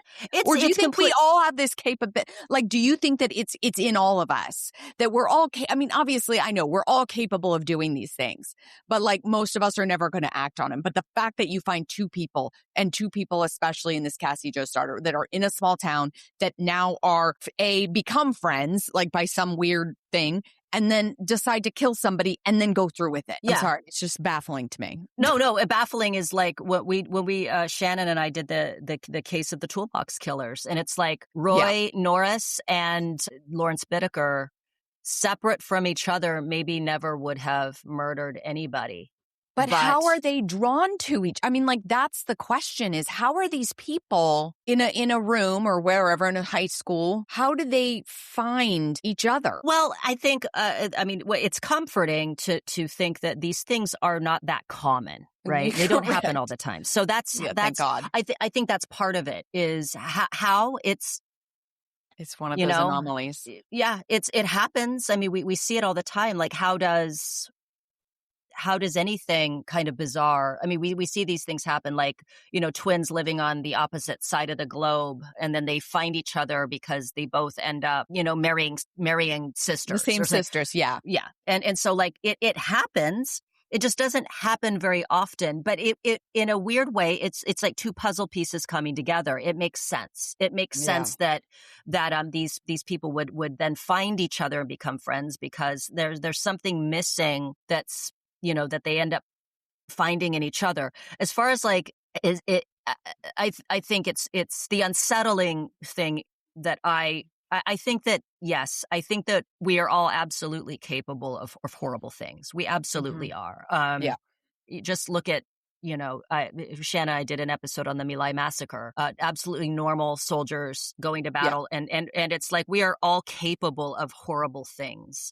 Or do you think we all have this capability? Like, do you think that it's in all of us that we're all, I mean, obviously I know we're all capable of doing these things, but like most of us are never going to act on them. But the fact that you find two people, especially in this Cassie Jo Stoddart, that are in a small town that now are become friends, like by some weird thing, and then decide to kill somebody and then go through with it. I'm sorry. It's just baffling to me. No, baffling is like when we Shannon and I did the case of the Toolbox Killers, and it's like Roy Norris and Lawrence Bittaker, separate from each other, maybe never would have murdered anybody. But how are they drawn to each? I mean, like, that's the question, is how are these people in a room or wherever, in a high school, how do they find each other? Well, I think, it's comforting to think that these things are not that common, right? They don't happen all the time. So thank God. I think that's part of it, is how it's one of those anomalies. Yeah, it happens. I mean, we see it all the time. Like, how does anything kind of bizarre? I mean, we see these things happen, like, twins living on the opposite side of the globe, and then they find each other because they both end up, marrying sisters. The same sisters, yeah. Yeah. And so, like, it happens. It just doesn't happen very often, but it in a weird way, it's like two puzzle pieces coming together. It makes sense. It makes sense that these people would then find each other and become friends, because there's something missing that's, that they end up finding in each other. As far as, like, I think it's the unsettling thing that I think that, yes, I think that we are all absolutely capable of horrible things. We absolutely are. Yeah. You just look at, Shanna and I did an episode on the My Lai massacre. Absolutely normal soldiers going to battle, and it's like we are all capable of horrible things.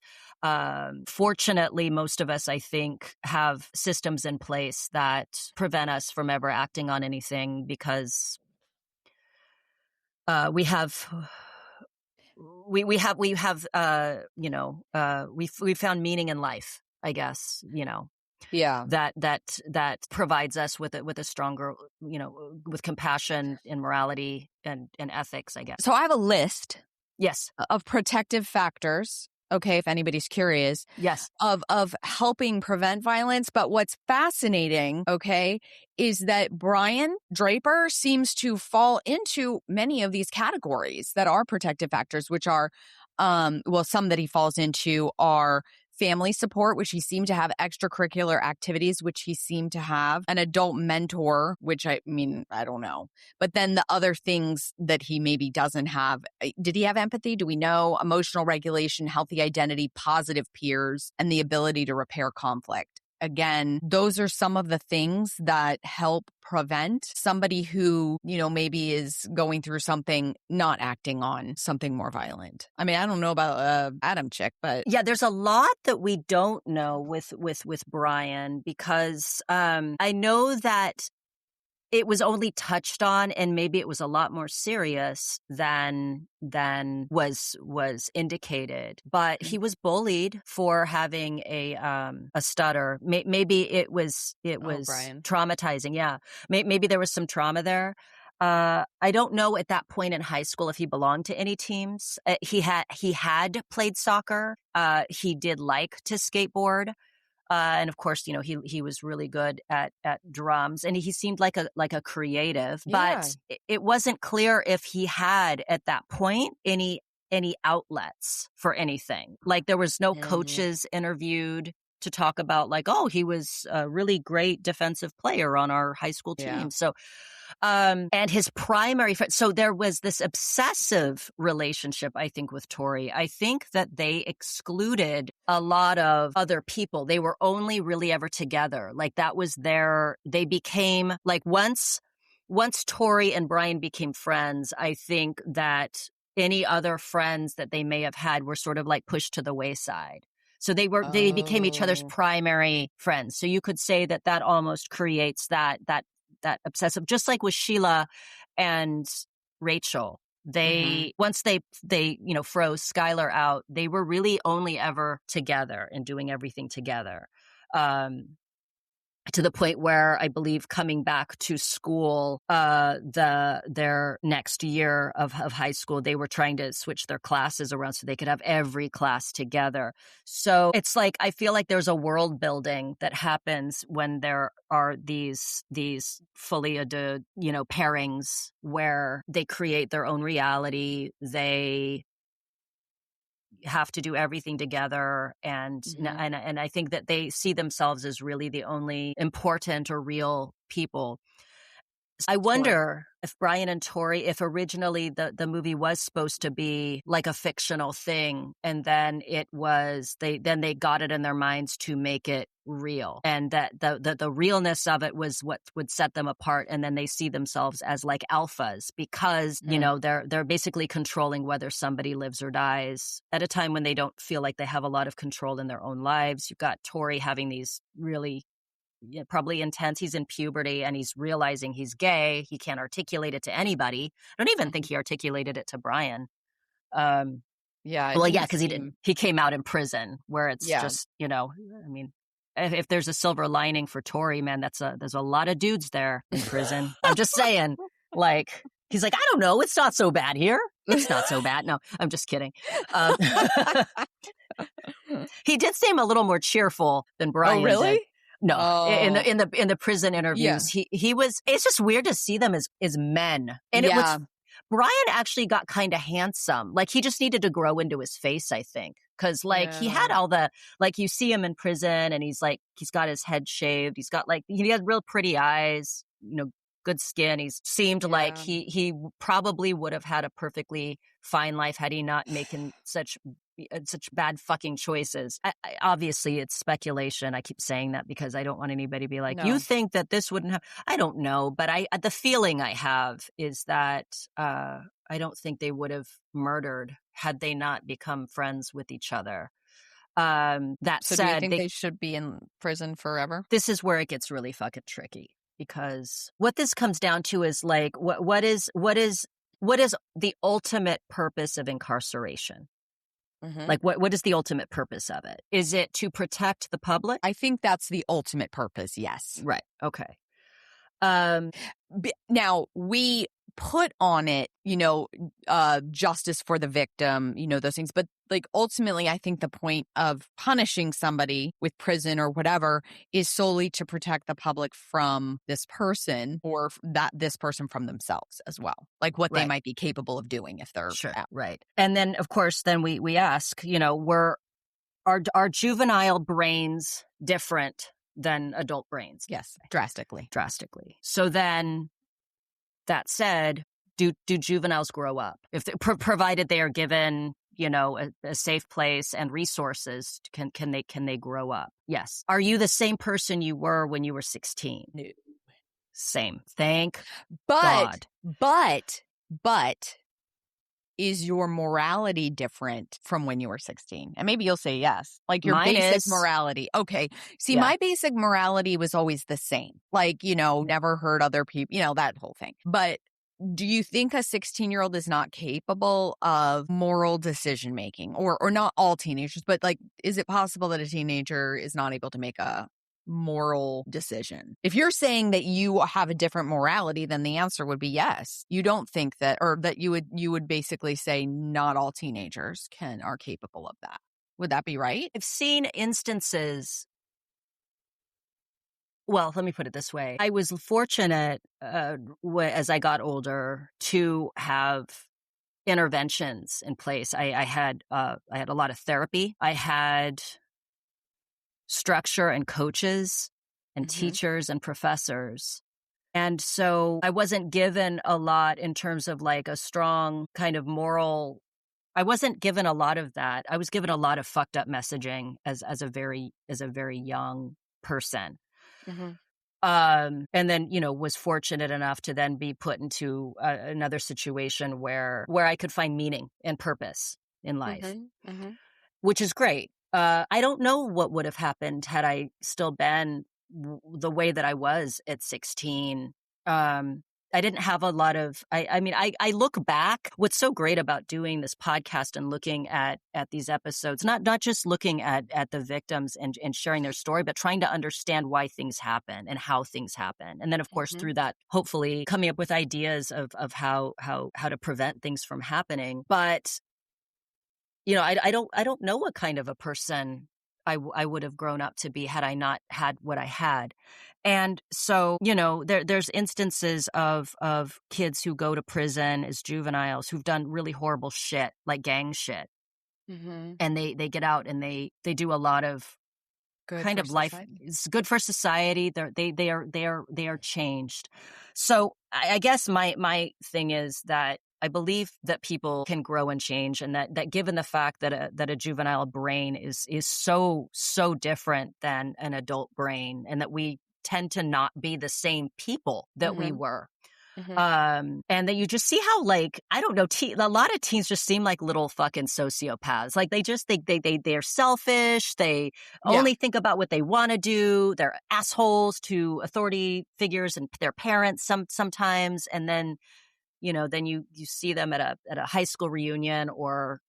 Fortunately, most of us, I think, have systems in place that prevent us from ever acting on anything, because we found meaning in life, I guess, Yeah. that provides us with a stronger, with compassion and morality and ethics, I guess. So I have a list. Yes. Of protective factors. Okay, if anybody's curious. Yes. Of helping prevent violence. But what's fascinating, okay, is that Brian Draper seems to fall into many of these categories that are protective factors, which are, some that he falls into are family support, which he seemed to have, extracurricular activities, which he seemed to have, an adult mentor, which I don't know. But then the other things that he maybe doesn't have, did he have empathy? Do we know? Emotional regulation, healthy identity, positive peers, and the ability to repair conflict. Again, those are some of the things that help prevent somebody who, maybe is going through something, not acting on something more violent. I mean, I don't know about Adamcik, but yeah, there's a lot that we don't know with Brian, because I know that it was only touched on, and maybe it was a lot more serious than was indicated. But he was bullied for having a stutter. Maybe it was Brian. traumatizing. Yeah, maybe there was some trauma there. I don't know at that point in high school if he belonged to any teams. He had played soccer. He did like to skateboard. And of course, he was really good at drums, and he seemed like a creative, but it wasn't clear if he had at that point any outlets for anything. Like, there was no coaches interviewed to talk about, like, oh, he was a really great defensive player on our high school team. So, and his primary friend, so there was this obsessive relationship, I think, with Torey. I think that they excluded a lot of other people. They were only really ever together. Like, that was they became, like, once Torey and Brian became friends, I think that any other friends that they may have had were sort of like pushed to the wayside. So they became each other's primary friends. So you could say that almost creates that obsessive, just like with Sheila and Rachel. They once they froze Skylar out, they were really only ever together and doing everything together. To the point where, I believe, coming back to school, their next year of high school, they were trying to switch their classes around so they could have every class together. So it's like, I feel like there's a world building that happens when there are these fully pairings where they create their own reality. They have to do everything together, and I think that they see themselves as really the only important or real people. I wonder if Brian and Torey, if originally the movie was supposed to be like a fictional thing, and then they got it in their minds to make it real, and that the realness of it was what would set them apart, and then they see themselves as like alphas because they're basically controlling whether somebody lives or dies at a time when they don't feel like they have a lot of control in their own lives. You've got Torey having these really probably intense. He's in puberty and he's realizing he's gay. He can't articulate it to anybody. I don't even think he articulated it to Brian. Because he came out in prison, where it's just, I mean, if there's a silver lining for Torey, man, there's a lot of dudes there in prison. I'm just saying, like, he's like, I don't know, it's not so bad here. It's not so bad. No, I'm just kidding. He did seem a little more cheerful than Brian. Oh, really? Did. No, in the prison interviews, he was. It's just weird to see them as men, and it was. Brian actually got kind of handsome. Like, he just needed to grow into his face, I think, because he had all the, like, you see him in prison, and he's got his head shaved. He's got he had real pretty eyes, good skin. He seemed like he probably would have had a perfectly fine life had he not making such bad fucking choices. Obviously, it's speculation. I keep saying that because I don't want anybody to be like, you think that this wouldn't have. I don't know, but the feeling I have is that I don't think they would have murdered had they not become friends with each other. That so said, do you think they should be in prison forever? This is where it gets really fucking tricky, because what this comes down to is like, what is the ultimate purpose of incarceration? Mm-hmm. Like, what is the ultimate purpose of it? Is it to protect the public? I think that's the ultimate purpose, yes. Right. Okay. Now, we put on it, justice for the victim, those things. But like, ultimately, I think the point of punishing somebody with prison or whatever is solely to protect the public from this person, or this person from themselves as well. Like, what they might be capable of doing if they're out. Right. And then, of course, then we ask, are juvenile brains different than adult brains? Yes, drastically. So then, that said, do juveniles grow up? If provided they are given, a safe place and resources, can they grow up? Yes. Are you the same person you were when you were 16? No. Same. Thank God. But is your morality different from when you were 16? And maybe you'll say yes. Like, your basic morality. Okay. See, my basic morality was always the same. Like, never hurt other people, that whole thing. But do you think a 16-year-old is not capable of moral decision making? Or not all teenagers, but like, is it possible that a teenager is not able to make a moral decision? If you're saying that you have a different morality, then the answer would be yes. You don't think that, or that you would basically say not all teenagers are capable of that. Would that be right? I've seen instances. Well, let me put it this way. I was fortunate as I got older to have interventions in place. I had a lot of therapy. I had structure and coaches and teachers and professors. And so I wasn't given a lot in terms of like a strong kind of moral. I wasn't given a lot of that. I was given a lot of fucked up messaging as a very young person. Mm-hmm. And then, was fortunate enough to then be put into another situation where I could find meaning and purpose in life, which is great. I don't know what would have happened had I still been the way that I was at 16. I didn't have a lot of, I look back. What's so great about doing this podcast and looking at these episodes, not just looking at the victims and sharing their story, but trying to understand why things happen and how things happen. And then, of course, through that, hopefully coming up with ideas of how to prevent things from happening. But, I don't know what kind of a person I would have grown up to be had I not had what I had. And so, there's instances of kids who go to prison as juveniles who've done really horrible shit, like gang shit. And they get out and they do a lot of kind of life. It's good for society. They are changed. So I guess my thing is that I believe that people can grow and change, and that given the fact that a juvenile brain is so different than an adult brain, and that we tend to not be the same people that we were. And that you just see how, like, I don't know, a lot of teens just seem like little fucking sociopaths. Like they're selfish. They only think about what they want to do. They're assholes to authority figures and their parents sometimes. And then, then you see them at a high school reunion or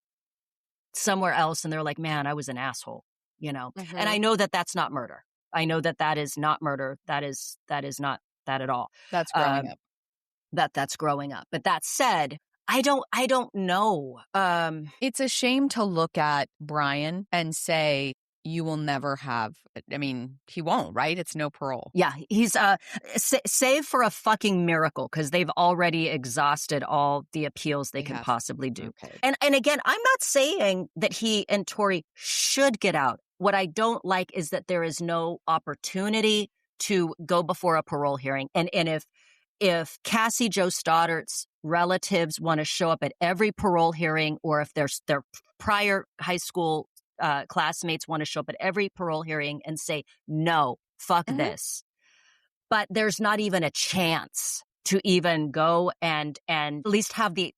somewhere else, and they're like, man, I was an asshole, And I know that that's not murder. I know that that is not murder. That is not that at all. That's growing up. That's growing up. But that said, I don't know. It's a shame to look at Brian and say, you will never have, I mean, he won't, right? It's no parole. Yeah, he's save for a fucking miracle, because they've already exhausted all the appeals they can possibly do. Okay. And again, I'm not saying that he and Torey should get out. What I don't like is that there is no opportunity to go before a parole hearing. And if Cassie Jo Stoddart's relatives want to show up at every parole hearing, or if their prior high school classmates want to show up at every parole hearing and say, no, fuck this. But there's not even a chance to even go and at least have the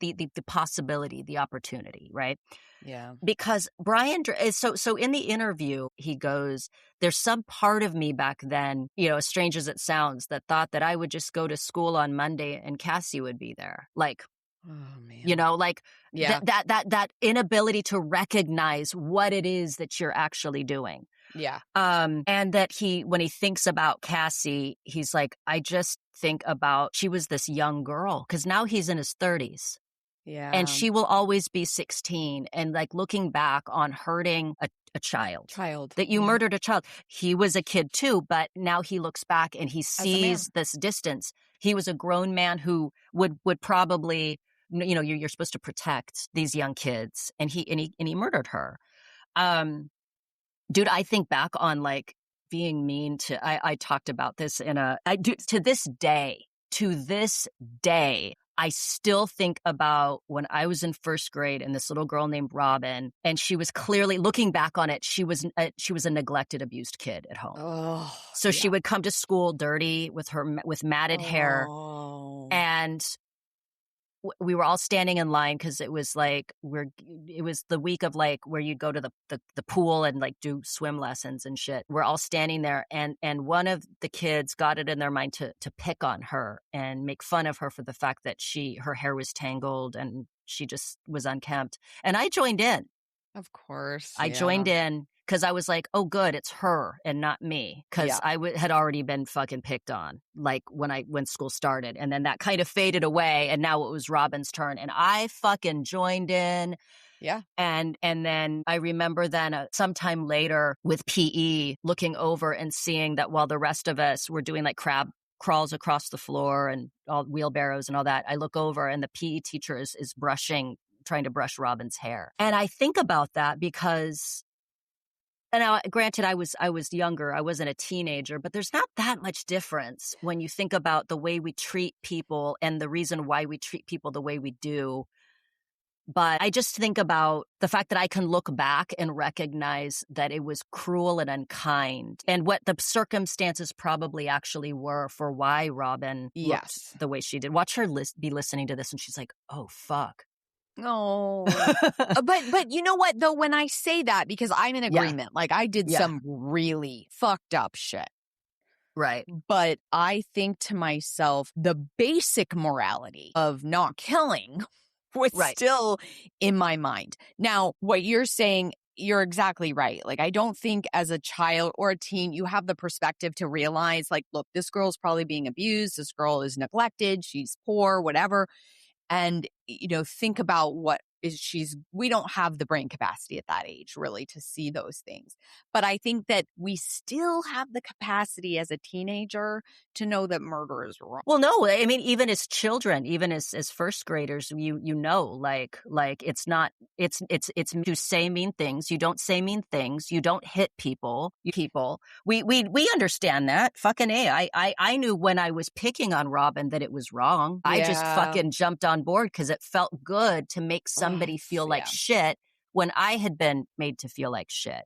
possibility, the opportunity, right? Yeah. Because Brian, so in the interview, he goes, there's some part of me back then, as strange as it sounds, that thought that I would just go to school on Monday and Cassie would be there. Like, oh, man. That inability to recognize what it is that you're actually doing. Yeah. And that when he thinks about Cassie, he's like, I just think about, she was this young girl, because now he's in his 30s. Yeah. And she will always be 16. And like looking back on hurting a child. That you murdered a child. He was a kid too, but now he looks back and he sees this distance. He was a grown man who would probably, you're supposed to protect these young kids. And he murdered her. Dude, I think back on like being mean to, I talked about this to this day, I still think about when I was in first grade and this little girl named Robin, and she was clearly, looking back on it, she was a neglected, abused kid at home. Oh, so she would come to school dirty with matted hair, and we were all standing in line because it was like it was the week of like where you go to the pool and like do swim lessons and shit. We're all standing there, and one of the kids got it in their mind to pick on her and make fun of her for the fact that her hair was tangled and she just was unkempt. And I joined in. Of course. I joined in because I was like, oh, good, it's her and not me. Because I had already been fucking picked on, like when school started. And then that kind of faded away. And now it was Robin's turn. And I fucking joined in. Yeah. And then I remember then sometime later with PE, looking over and seeing that while the rest of us were doing like crab crawls across the floor and all wheelbarrows and all that, I look over and the PE teacher is trying to brush Robin's hair. And I think about that because, and now granted, I was younger, I wasn't a teenager, but there's not that much difference when you think about the way we treat people and the reason why we treat people the way we do. But I just think about the fact that I can look back and recognize that it was cruel and unkind, and what the circumstances probably actually were for why Robin looked the way she did. Watch her be listening to this and she's like, oh, fuck. Oh, but you know what though? When I say that, because I'm in agreement, like I did some really fucked up shit. Right. But I think to myself, the basic morality of not killing was still in my mind. Now, what you're saying, you're exactly right. Like, I don't think as a child or a teen, you have the perspective to realize like, look, this girl's probably being abused. This girl is neglected. She's poor, whatever. And, think about what we don't have the brain capacity at that age really to see those things. But I think that we still have the capacity as a teenager to know that murder is wrong. Well, no, I mean, even as children, even as first graders, you know, like it's not, it's you say mean things, you don't say mean things, you don't hit people. We understand that. Fucking A. I knew when I was picking on Robin that it was wrong. Yeah. I just fucking jumped on board because it felt good to make somebody feel like shit when I had been made to feel like shit.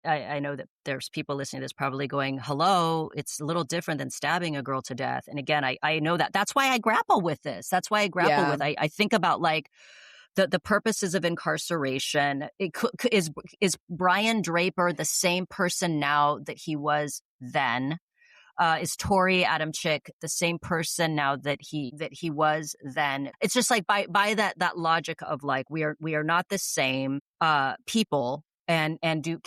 I know that there's people listening to this probably going, hello, it's a little different than stabbing a girl to death. And again, I know that. That's why I grapple with this. That's why I grapple with, I think about like the purposes of incarceration. Is Brian Draper the same person now that he was then? Is Torey Adamcik the same person now that he was then? It's just like by that logic of like we are not the same people. And do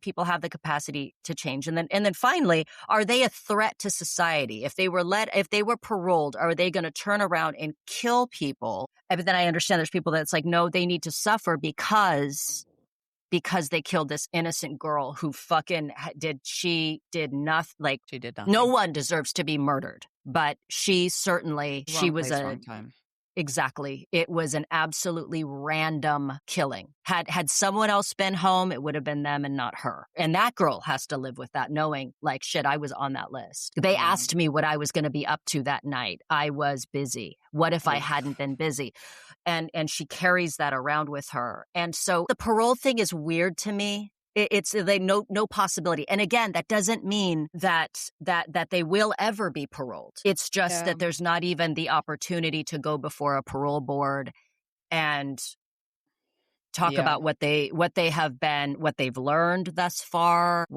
people have the capacity to change? And then finally, are they a threat to society? If they were paroled, are they going to turn around and kill people? But then I understand there's people that's like, no, they need to suffer because they killed this innocent girl who fucking did nothing. Like, she did nothing. No one deserves to be murdered, but she certainly, she was wrong time. Exactly. It was an absolutely random killing. Had someone else been home, it would have been them and not her. And that girl has to live with that, knowing like, shit, I was on that list. They asked me what I was going to be up to that night. I was busy. What if I hadn't been busy? And she carries that around with her. And so the parole thing is weird to me. It's no possibility. And again, that doesn't mean that they will ever be paroled. It's just that there's not even the opportunity to go before a parole board and talk about what they have been, what they've learned thus far,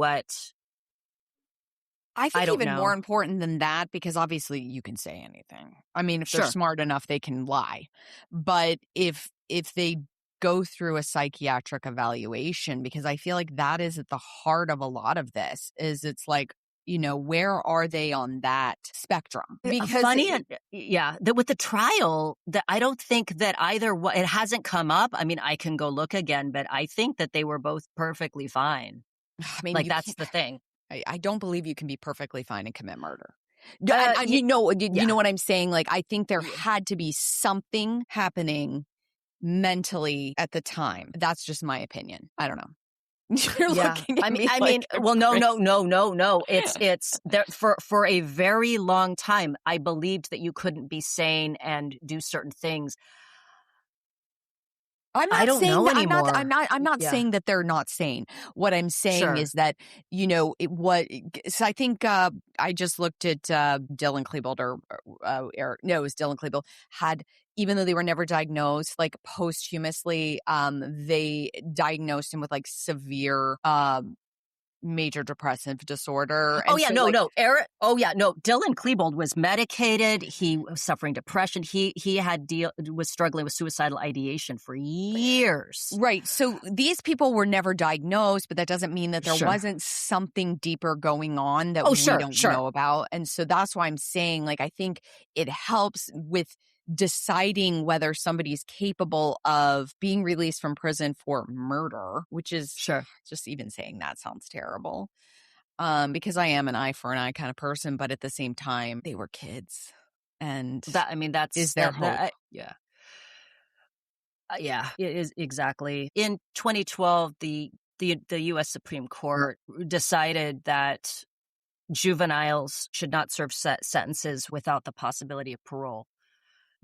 I think even more important than that, because obviously you can say anything. I mean, if they're smart enough, they can lie. But if they go through a psychiatric evaluation, because I feel like that is at the heart of a lot of this, is it's like, you know, where are they on that spectrum? Because with the trial, that I don't think that either it hasn't come up. I mean, I can go look again, but I think that they were both perfectly fine. I mean, like that's the thing. I don't believe you can be perfectly fine and commit murder. You know what I'm saying? Like, I think there had to be something happening mentally at the time. That's just my opinion. I don't know. You're looking at me. I mean, well, no. It's there for a very long time. I believed that you couldn't be sane and do certain things. I don't know anymore. I'm not saying that they're not sane. What I'm saying is that, you know, so I think I just looked at Dylan Klebold it was Dylan Klebold had, even though they were never diagnosed, like posthumously, they diagnosed him with like severe major depressive disorder. And Dylan Klebold was medicated. He was suffering depression. He was struggling with suicidal ideation for years. Right. So these people were never diagnosed, but that doesn't mean that there wasn't something deeper going on that we don't know about. And so that's why I'm saying, like, I think it helps with deciding whether somebody's capable of being released from prison for murder, which is just even saying that sounds terrible. Because I am an eye for an eye kind of person, but at the same time, they were kids, and that's their hope. It is exactly. In 2012, the U.S. Supreme Court decided that juveniles should not serve sentences without the possibility of parole,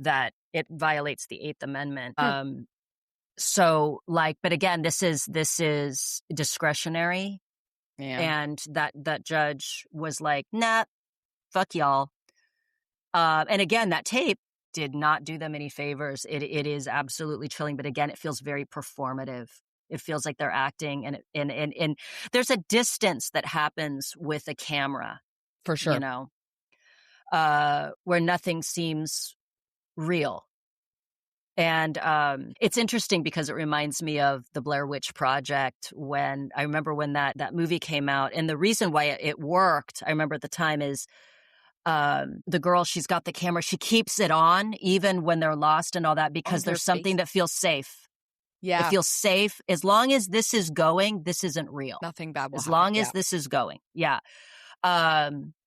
that it violates the Eighth Amendment. So, like, but again, this is discretionary. Yeah. And that judge was like, nah, fuck y'all. And again, that tape did not do them any favors. It is absolutely chilling. But again, it feels very performative. It feels like they're acting, and there's a distance that happens with a camera, For sure. you know, where nothing seems real. And it's interesting because it reminds me of the Blair Witch Project. When I remember when that movie came out, and the reason why it worked, I remember at the time, is the girl, she's got the camera, she keeps it on even when they're lost and all that, because there's something that feels safe. Yeah. It feels safe. As long as this is going, this isn't real. Nothing bad will As happen. long as this is going. Yeah.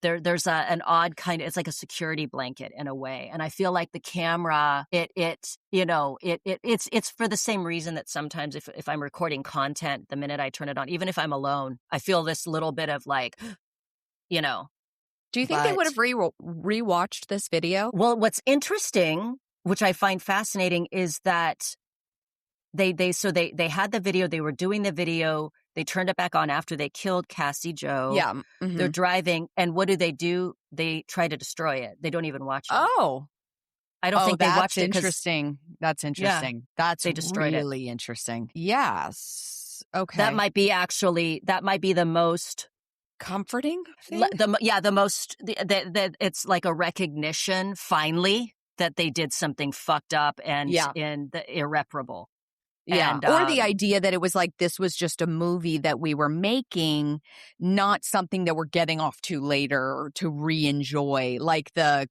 There's an odd kind of, it's like a security blanket in a way. And I feel like the camera, it's for the same reason that sometimes if I'm recording content, the minute I turn it on, even if I'm alone, I feel this little bit of like, you know. Do you think they would have rewatched this video? Well, what's interesting, which I find fascinating, is that they had the video, they were doing the video, they turned it back on after they killed Cassie Jo. Yeah. Mm-hmm. They're driving, and what do? They try to destroy it. They don't even watch it. Oh. I don't think they watched it. Interesting. That's interesting. Yeah, that's they destroyed really interesting. Yes. Okay. That might be the most comforting thing? The most, it's like a recognition finally that they did something fucked up and the irreparable. Yeah. And, or the idea that it was like, this was just a movie that we were making, not something that we're getting off to later or to re-enjoy, like the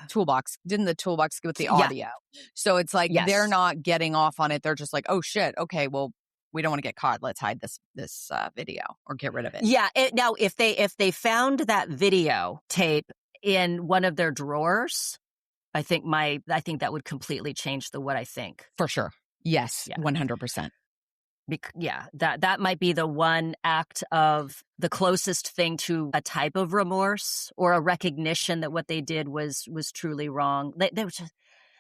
toolbox. Didn't the toolbox go with the audio? So it's like, they're not getting off on it. They're just like, oh shit. Okay. Well, we don't want to get caught. Let's hide this video or get rid of it. Yeah. Now, if they found that video tape in one of their drawers, I think that would completely change what I think. For sure. Yes. 100%. That might be the one act of the closest thing to a type of remorse or a recognition that what they did was truly wrong.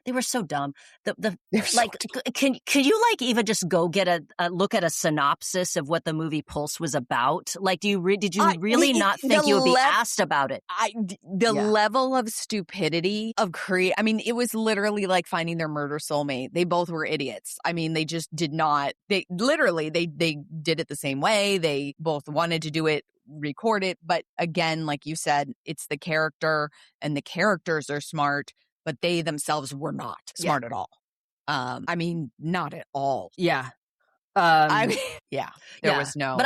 They were so dumb. Can you like even just go get a look at a synopsis of what the movie Pulse was about? Like, did you really not think you would be asked about it? The level of stupidity of I mean, it was literally like finding their murder soulmate. They both were idiots. I mean, they just did not. They literally they did it the same way. They both wanted to do it, record it, but again, like you said, it's the character, and the characters are smart. But they themselves were not smart at all. I mean, not at all. Yeah. There was no. But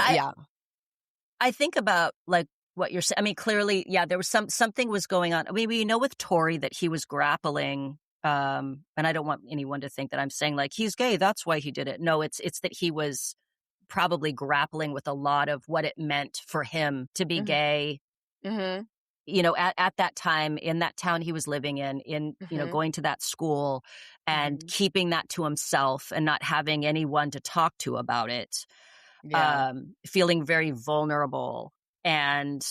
I think about like what you're saying. I mean, clearly, there was something was going on. I mean, we know with Torey that he was grappling. And I don't want anyone to think that I'm saying like he's gay, that's why he did it. No, it's that he was probably grappling with a lot of what it meant for him to be gay. Mm-hmm. You know, at that time, in that town he was living in, you know, going to that school and keeping that to himself and not having anyone to talk to about it, feeling very vulnerable. And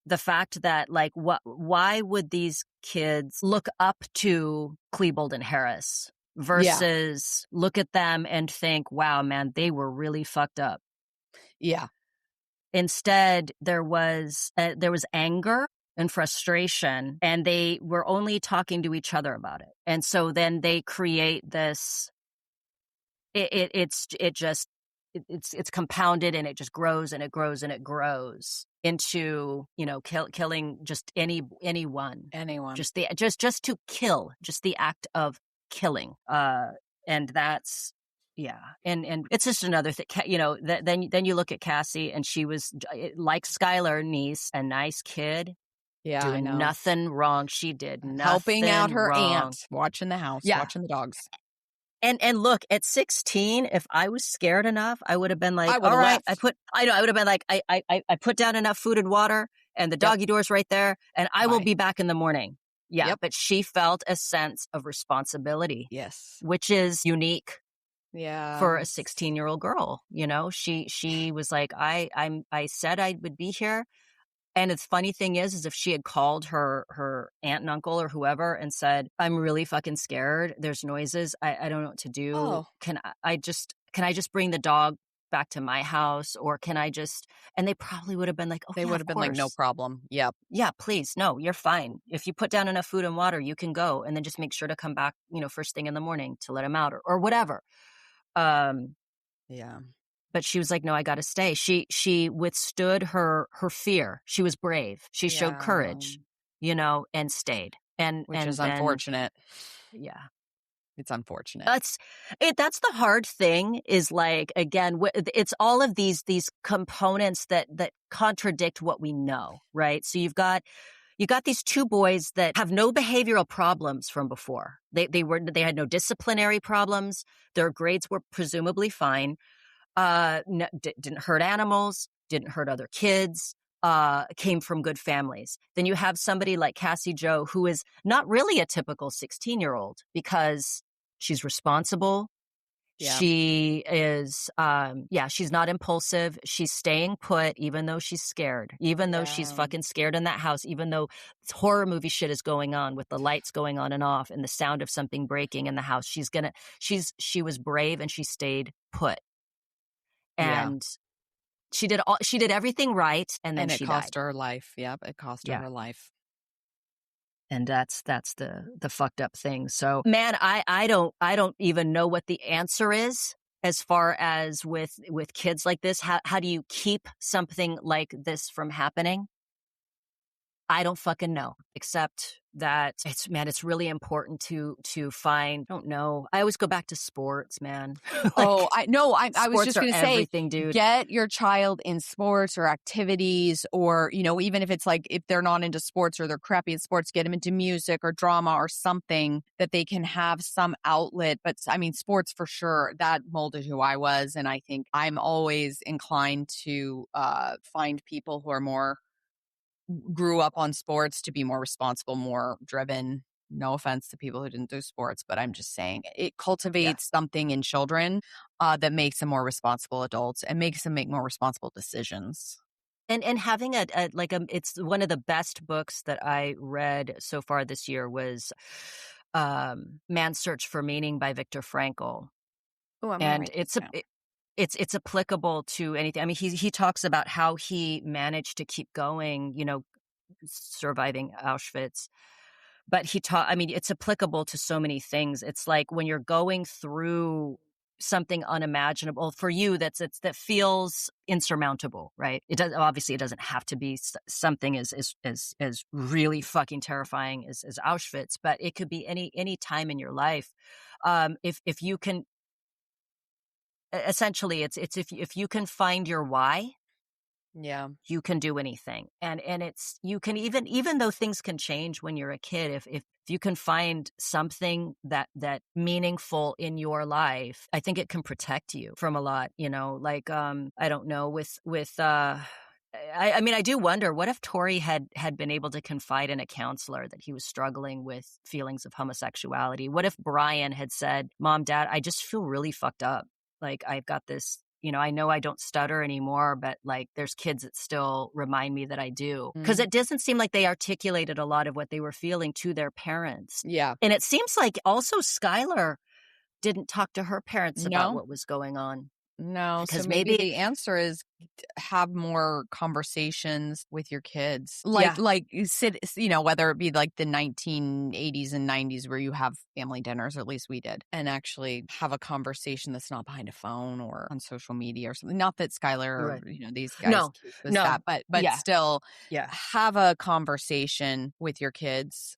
the fact that, like, why would these kids look up to Klebold and Harris versus look at them and think, wow, man, they were really fucked up. Yeah. Instead, there was anger and frustration, and they were only talking to each other about it. And so then they create this. It's compounded, and it just grows and it grows and it grows into, you know, killing just anyone, just to kill, just the act of killing, and that's. Yeah. And it's just another thing, you know, then you look at Cassie, and she was like Skylar, niece, a nice kid. Yeah. Doing nothing wrong. She did nothing helping out her wrong. aunt, watching the house, watching the dogs. And look, at 16, if I was scared enough, I would have been like, all right, I would have been like, I put down enough food and water, and the doggy door's right there, and I will be back in the morning. Yeah. Yep. But she felt a sense of responsibility. Yes. Which is unique. Yeah. For a 16-year-old girl, you know, she was like, I said I would be here. And the funny thing is if she had called her aunt and uncle or whoever and said, I'm really fucking scared. There's noises. I don't know what to do. Oh. Can I just bring the dog back to my house, or can I just, and they probably would have been like, oh, They yeah, would of have been like, no course. problem. Yep. Yeah, please. No, you're fine. If you put down enough food and water, you can go, and then just make sure to come back, first thing in the morning to let him out or whatever. Yeah. But she was like, no, I got to stay. She withstood her fear. She was brave. She showed Yeah. courage, and stayed. Which is Then, unfortunate. yeah. It's unfortunate. That's the hard thing is like, again, it's all of these components that contradict what we know, right? So you got these two boys that have no behavioral problems from before. They had no disciplinary problems. Their grades were presumably fine. Didn't hurt animals, didn't hurt other kids, came from good families. Then you have somebody like Cassie Jo, who is not really a typical 16-year-old because she's responsible. Yeah. She is, she's not impulsive. She's staying put, even though she's scared, even though she's fucking scared in that house, even though horror movie shit is going on with the lights going on and off and the sound of something breaking in the house. She was brave and she stayed put. And she did everything right, and then she died. And it cost her her life. Yep, it cost her her life. And that's the fucked up thing. So, man, I don't even know what the answer is as far as with kids like this. How do you keep something like this from happening? I don't fucking know, except that it's really important to find, I don't know. I always go back to sports, man. I was just going to say, dude. Get your child in sports or activities, or, even if it's like, if they're not into sports or they're crappy at sports, get them into music or drama or something that they can have some outlet. But I mean, sports for sure, that molded who I was. And I think I'm always inclined to find people who are grew up on sports to be more responsible, more driven. No offense to people who didn't do sports, but I'm just saying it cultivates something in children that makes them more responsible adults and makes them make more responsible decisions. And having it's one of the best books that I read so far this year was Man's Search for Meaning by Viktor Frankl. Oh, and it's applicable to anything. I mean, he talks about how he managed to keep going, surviving Auschwitz. But it's applicable to so many things. It's like when you're going through something unimaginable for you that feels insurmountable, right? It doesn't have to be something as really fucking terrifying as Auschwitz, but it could be any time in your life. If you can, essentially, it's if you can find your why, you can do anything. And it's, you can even though things can change when you're a kid, if you can find something that meaningful in your life, I think it can protect you from a lot, like, I don't know, I do wonder, what if Torey had been able to confide in a counselor that he was struggling with feelings of homosexuality? What if Brian had said, Mom, Dad, I just feel really fucked up. Like, I've got this, I know I don't stutter anymore, but like there's kids that still remind me that I do. Because it doesn't seem like they articulated a lot of what they were feeling to their parents. Yeah. And it seems like also Skylar didn't talk to her parents about what was going on. No, because so maybe the answer is have more conversations with your kids. Like you sit, whether it be like the 1980s and 90s where you have family dinners, or at least we did, and actually have a conversation that's not behind a phone or on social media or something. Not that Skylar or, these guys that, but still have a conversation with your kids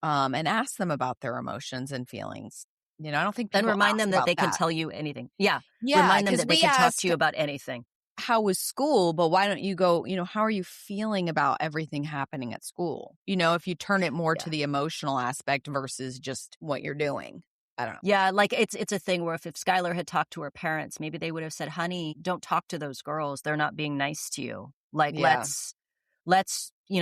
and ask them about their emotions and feelings. I don't think people and remind them that they can tell you anything. Yeah. Remind them that they can talk to you about anything. How was school? But why don't you go, how are you feeling about everything happening at school? If you turn it more to the emotional aspect versus just what you're doing. I don't know. Yeah, like it's a thing where if Skylar had talked to her parents, maybe they would have said, honey, don't talk to those girls. They're not being nice to you. Like, let's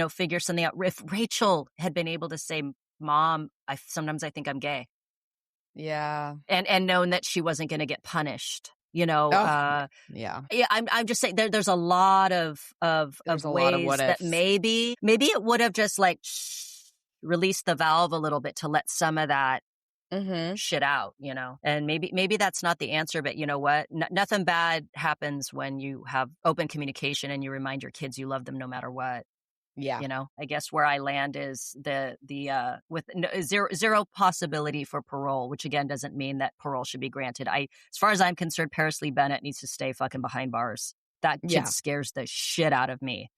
figure something out. If Rachel had been able to say, Mom, sometimes I think I'm gay. Yeah. And known that she wasn't going to get punished, Yeah, I'm just saying there's a lot of ways that maybe it would have just like released the valve a little bit to let some of that shit out, and maybe that's not the answer, but you know what? Nothing bad happens when you have open communication and you remind your kids you love them no matter what. Yeah. I guess where I land is the with zero possibility for parole, which again doesn't mean that parole should be granted. As far as I'm concerned, Paris Lee Bennett needs to stay fucking behind bars. That kid scares the shit out of me.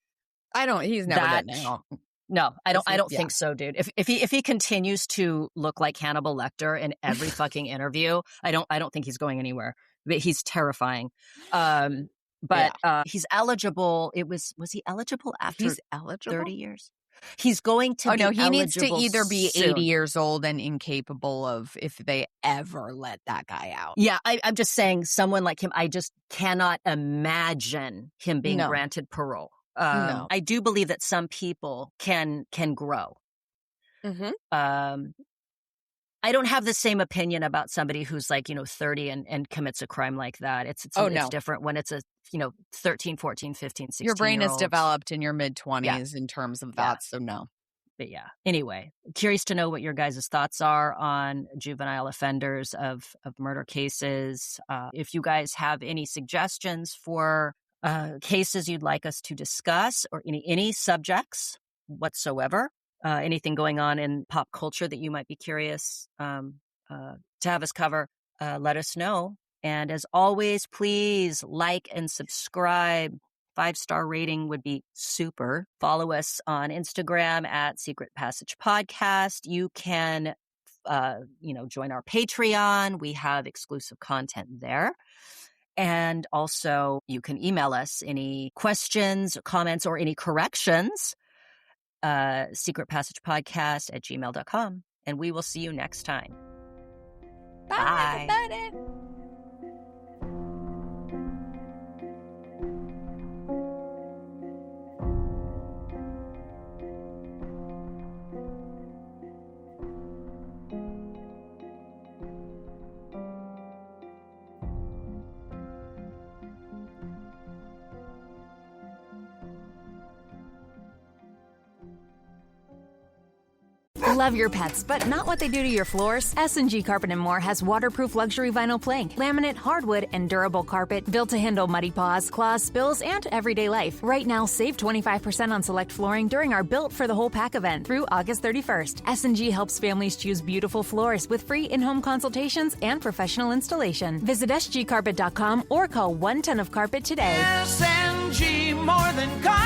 He's never getting out. No, I don't think so, dude. If he continues to look like Hannibal Lecter in every fucking interview, I don't think he's going anywhere. But he's terrifying. But he's eligible. Was he eligible after 30 years? He's going to be he needs to either be soon. 80 years old and incapable of if they ever let that guy out. Yeah, I'm just saying someone like him, I just cannot imagine him being granted parole. No. I do believe that some people can grow. I don't have the same opinion about somebody who's like, 30 and commits a crime like that. It's different when it's a, 13, 14, 15, 16 Your brain year is old. developed in your mid-20s in terms of that, so no. But yeah. Anyway, curious to know what your guys' thoughts are on juvenile offenders of murder cases. If you guys have any suggestions for cases you'd like us to discuss or any subjects whatsoever, anything going on in pop culture that you might be curious to have us cover, let us know. And as always, please like and subscribe. 5-star rating would be super. Follow us on Instagram at Secret Passage Podcast. You can, join our Patreon. We have exclusive content there. And also you can email us any questions, comments, or any corrections, secretpassagepodcast@gmail.com. And we will see you next time. Bye. Everybody. Love your pets, but not what they do to your floors? S&G Carpet & More has waterproof luxury vinyl plank, laminate, hardwood, and durable carpet built to handle muddy paws, claws, spills, and everyday life. Right now, save 25% on select flooring during our Built for the Whole Pack event through August 31st. S&G helps families choose beautiful floors with free in-home consultations and professional installation. Visit sgcarpet.com or call 1-ton-of-carpet today. S&G, more than carpet.